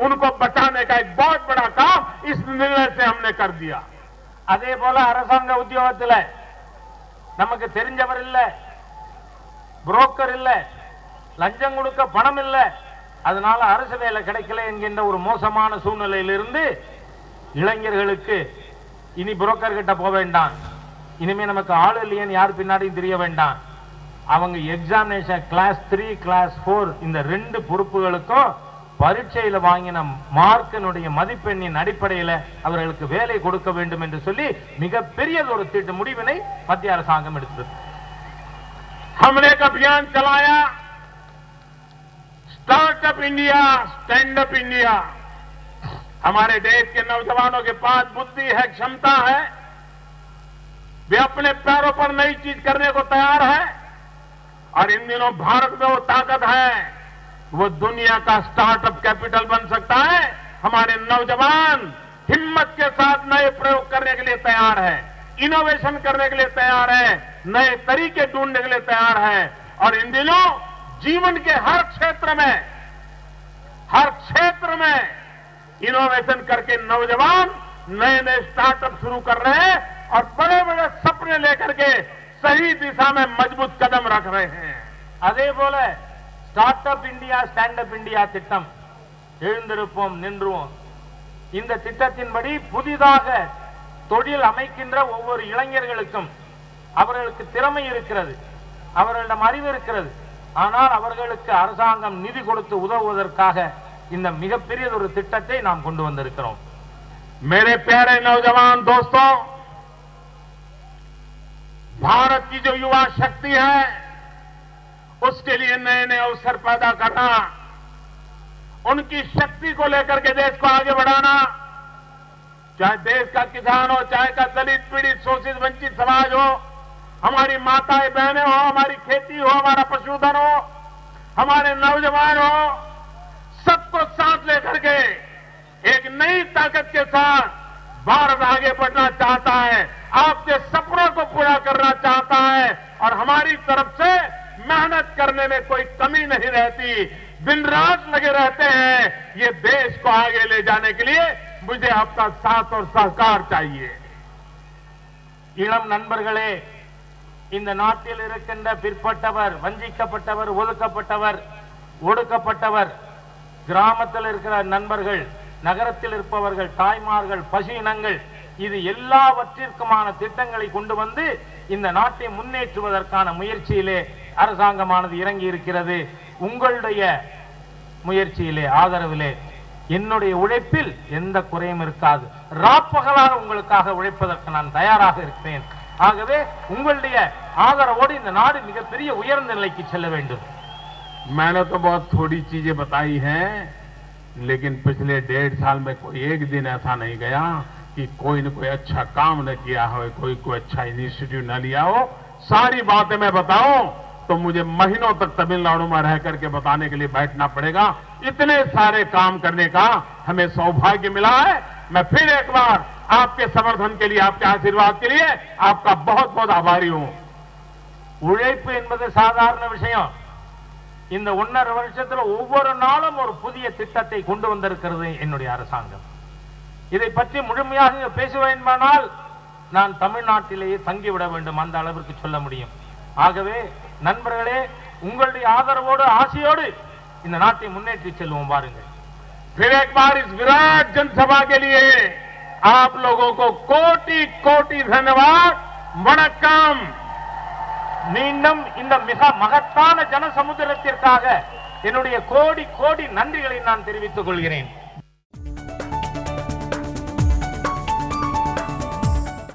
उनको बचाने का एक बहुत बड़ा काम इस निर्णय से हमने कर दिया. அதே போல அரசாங்க உத்தியோகத்தில் நமக்கு தெரிஞ்சவர் இல்ல, புரோக்கர் இல்ல, லஞ்சம் கொடுக்க பணம் இல்ல, அதனால அரசு வேலை கிடைக்கல என்கின்ற ஒரு மோசமான சூழ்நிலையிலிருந்து இளைஞர்களுக்கு இனி புரோக்கர் கிட்ட போக வேண்டாம், இனிமே நமக்கு ஆள் இல்லையேன்னு யார் பின்னாடியும் தெரிய வேண்டாம். அவங்க எக்ஸாமினேஷன் கிளாஸ் 3 கிளாஸ் 4 இந்த 2 பொறுப்புகளுக்கும் பரீட்சையில் வாங்கின மார்க்கினுடைய மதிப்பெண்ணின் அடிப்படையில் அவர்களுக்கு வேலை கொடுக்க வேண்டும் என்று சொல்லி மிகப்பெரிய ஒரு திட்ட முடிவினை மத்திய அரசாங்கம் எடுத்தது. हमने एक अभियान चलाया, startup India, stand up India. हमारे देश के नौजवानों के पास बुद्धि है, क्षमता है, वे अपने पैरों पर नई चीज करने को तैयार है और इन दिनों भारत में वो ताकत है, वो दुनिया का स्टार्टअप कैपिटल बन सकता है. हमारे नौजवान हिम्मत के साथ नए प्रयोग करने के लिए तैयार है, इनोवेशन करने के लिए तैयार है, नए तरीके ढूंढने के लिए तैयार है और इन दिनों जीवन के हर क्षेत्र में इनोवेशन करके नौजवान नए नए स्टार्टअप शुरू कर रहे हैं और बड़े बड़े सपने लेकर के सही दिशा में मजबूत कदम रख रहे हैं। அதே போல start up India stand up India திட்டம், எழுந்திருப்போம் நின்றுவோம், இந்த திட்டத்தின்படி புதிதாக தொழில் அமைக்கின்ற ஒவ்வொரு இளைஞர்களுக்கும் அவர்களுக்கு திறமை இருக்கிறது, அவர்களிடம் அறிவு இருக்கிறது, ஆனால் அவர்களுக்கு அரசாங்கம் நிதி கொடுத்து உதவுவதற்காக இந்த மிகப்பெரிய ஒரு திட்டத்தை நாம் கொண்டு வந்திருக்கிறோம். मेरे प्यारे नौजवान दोस्तों, भारत की जो युवा शक्ति है उसके लिए नए नए अवसर पैदा करना, उनकी शक्ति को लेकर के देश को आगे बढ़ाना, चाहे देश का किसान हो, चाहे का दलित पीड़ित शोषित वंचित समाज हो, हमारी माताएं बहनें हो, हमारी खेती हो, हमारा पशुधन हो, हमारे नौजवान हो, सबको साथ लेकर के एक नई ताकत के साथ भारत आगे बढ़ना चाहता है, आपके सपनों को पूरा करना चाहता है और हमारी तरफ से मेहनत करने में कोई कमी नहीं रहती, दिन रात लगे रहते हैं। ये देश को आगे ले जाने के लिए मुझे आपका साथ और सहकार चाहिए। இளம் நண்பர்களே, இந்த நாட்டில் இருக்கின்ற பிற்பட்டவர், வஞ்சிக்கப்பட்டவர், ஒதுக்கப்பட்டவர், ஒடுக்கப்பட்டவர், கிராமத்தில் இருக்கிற நண்பர்கள், நகரத்தில் இருப்பவர்கள், தாய்மார்கள், பசு இனங்கள், இது எல்லாவற்றிற்குமான திட்டங்களை கொண்டு வந்து இந்த நாட்டை முன்னேற்றுவதற்கான முயற்சியிலே அரசாங்கமானது இறங்கி இருக்கிறது. உங்களுடைய முயற்சியிலே, ஆதரவிலே, என்னுடைய உழைப்பில் எந்த குறையும் இருக்காது. ராப்பகலாக உங்களுக்காக உழைப்பதற்கு நான் தயாராக இருக்கிறேன். ஆகவே உங்களுடைய ஆதரவோடு இந்த நாடு மிகப்பெரிய உயர்ந்த நிலைக்கு செல்ல வேண்டும். मैंने तो बहुत थोड़ी चीजें बताई हैं, लेकिन पिछले 1.5 साल में कोई एक दिन ऐसा नहीं गया कि कोई न कोई अच्छा काम न किया हो, कोई अच्छा इनिशिएटिव न लिया हो। सारी बातें मैं बताऊं तो मुझे महीनों तक तमिलनाडु में रह करके बताने के लिए बैठना पड़ेगा। इतने सारे काम करने का हमें सौभाग्य मिला है। मैं फिर एक बार आपके समर्थन के लिए, आपके आशीर्वाद के लिए आपका बहुत बहुत आभारी हूं। உழைப்பு என்பது சாதாரண விஷயம். இந்த 1.5 வருஷத்துல ஒவ்வொரு நாளும் ஒரு புதிய திட்டத்தை கொண்டு வந்திருக்கிறது என்னுடைய அரசாங்கம். இதை பற்றி முழுமையாக பேச வேண்டுமானால் நான் தமிழ்நாட்டிலேயே தங்கிவிட வேண்டும், அந்த அளவிற்கு சொல்ல முடியும். ஆகவே நண்பர்களே, உங்களுடைய ஆதரவோடு, ஆசையோடு இந்த நாட்டை முன்னேற்றி செல்வோம் வாருங்கள். फिर एक बार इस विराट जनसभा के लिए आप लोगों को कोटि कोटि धन्यवाद, वणक्कम। மீண்டும் இந்த மிக மகத்தான ஜனசமுத்திரத்திற்காக என்னுடைய கோடி கோடி நன்றிகளை நான் தெரிவித்துக் கொள்கிறேன்.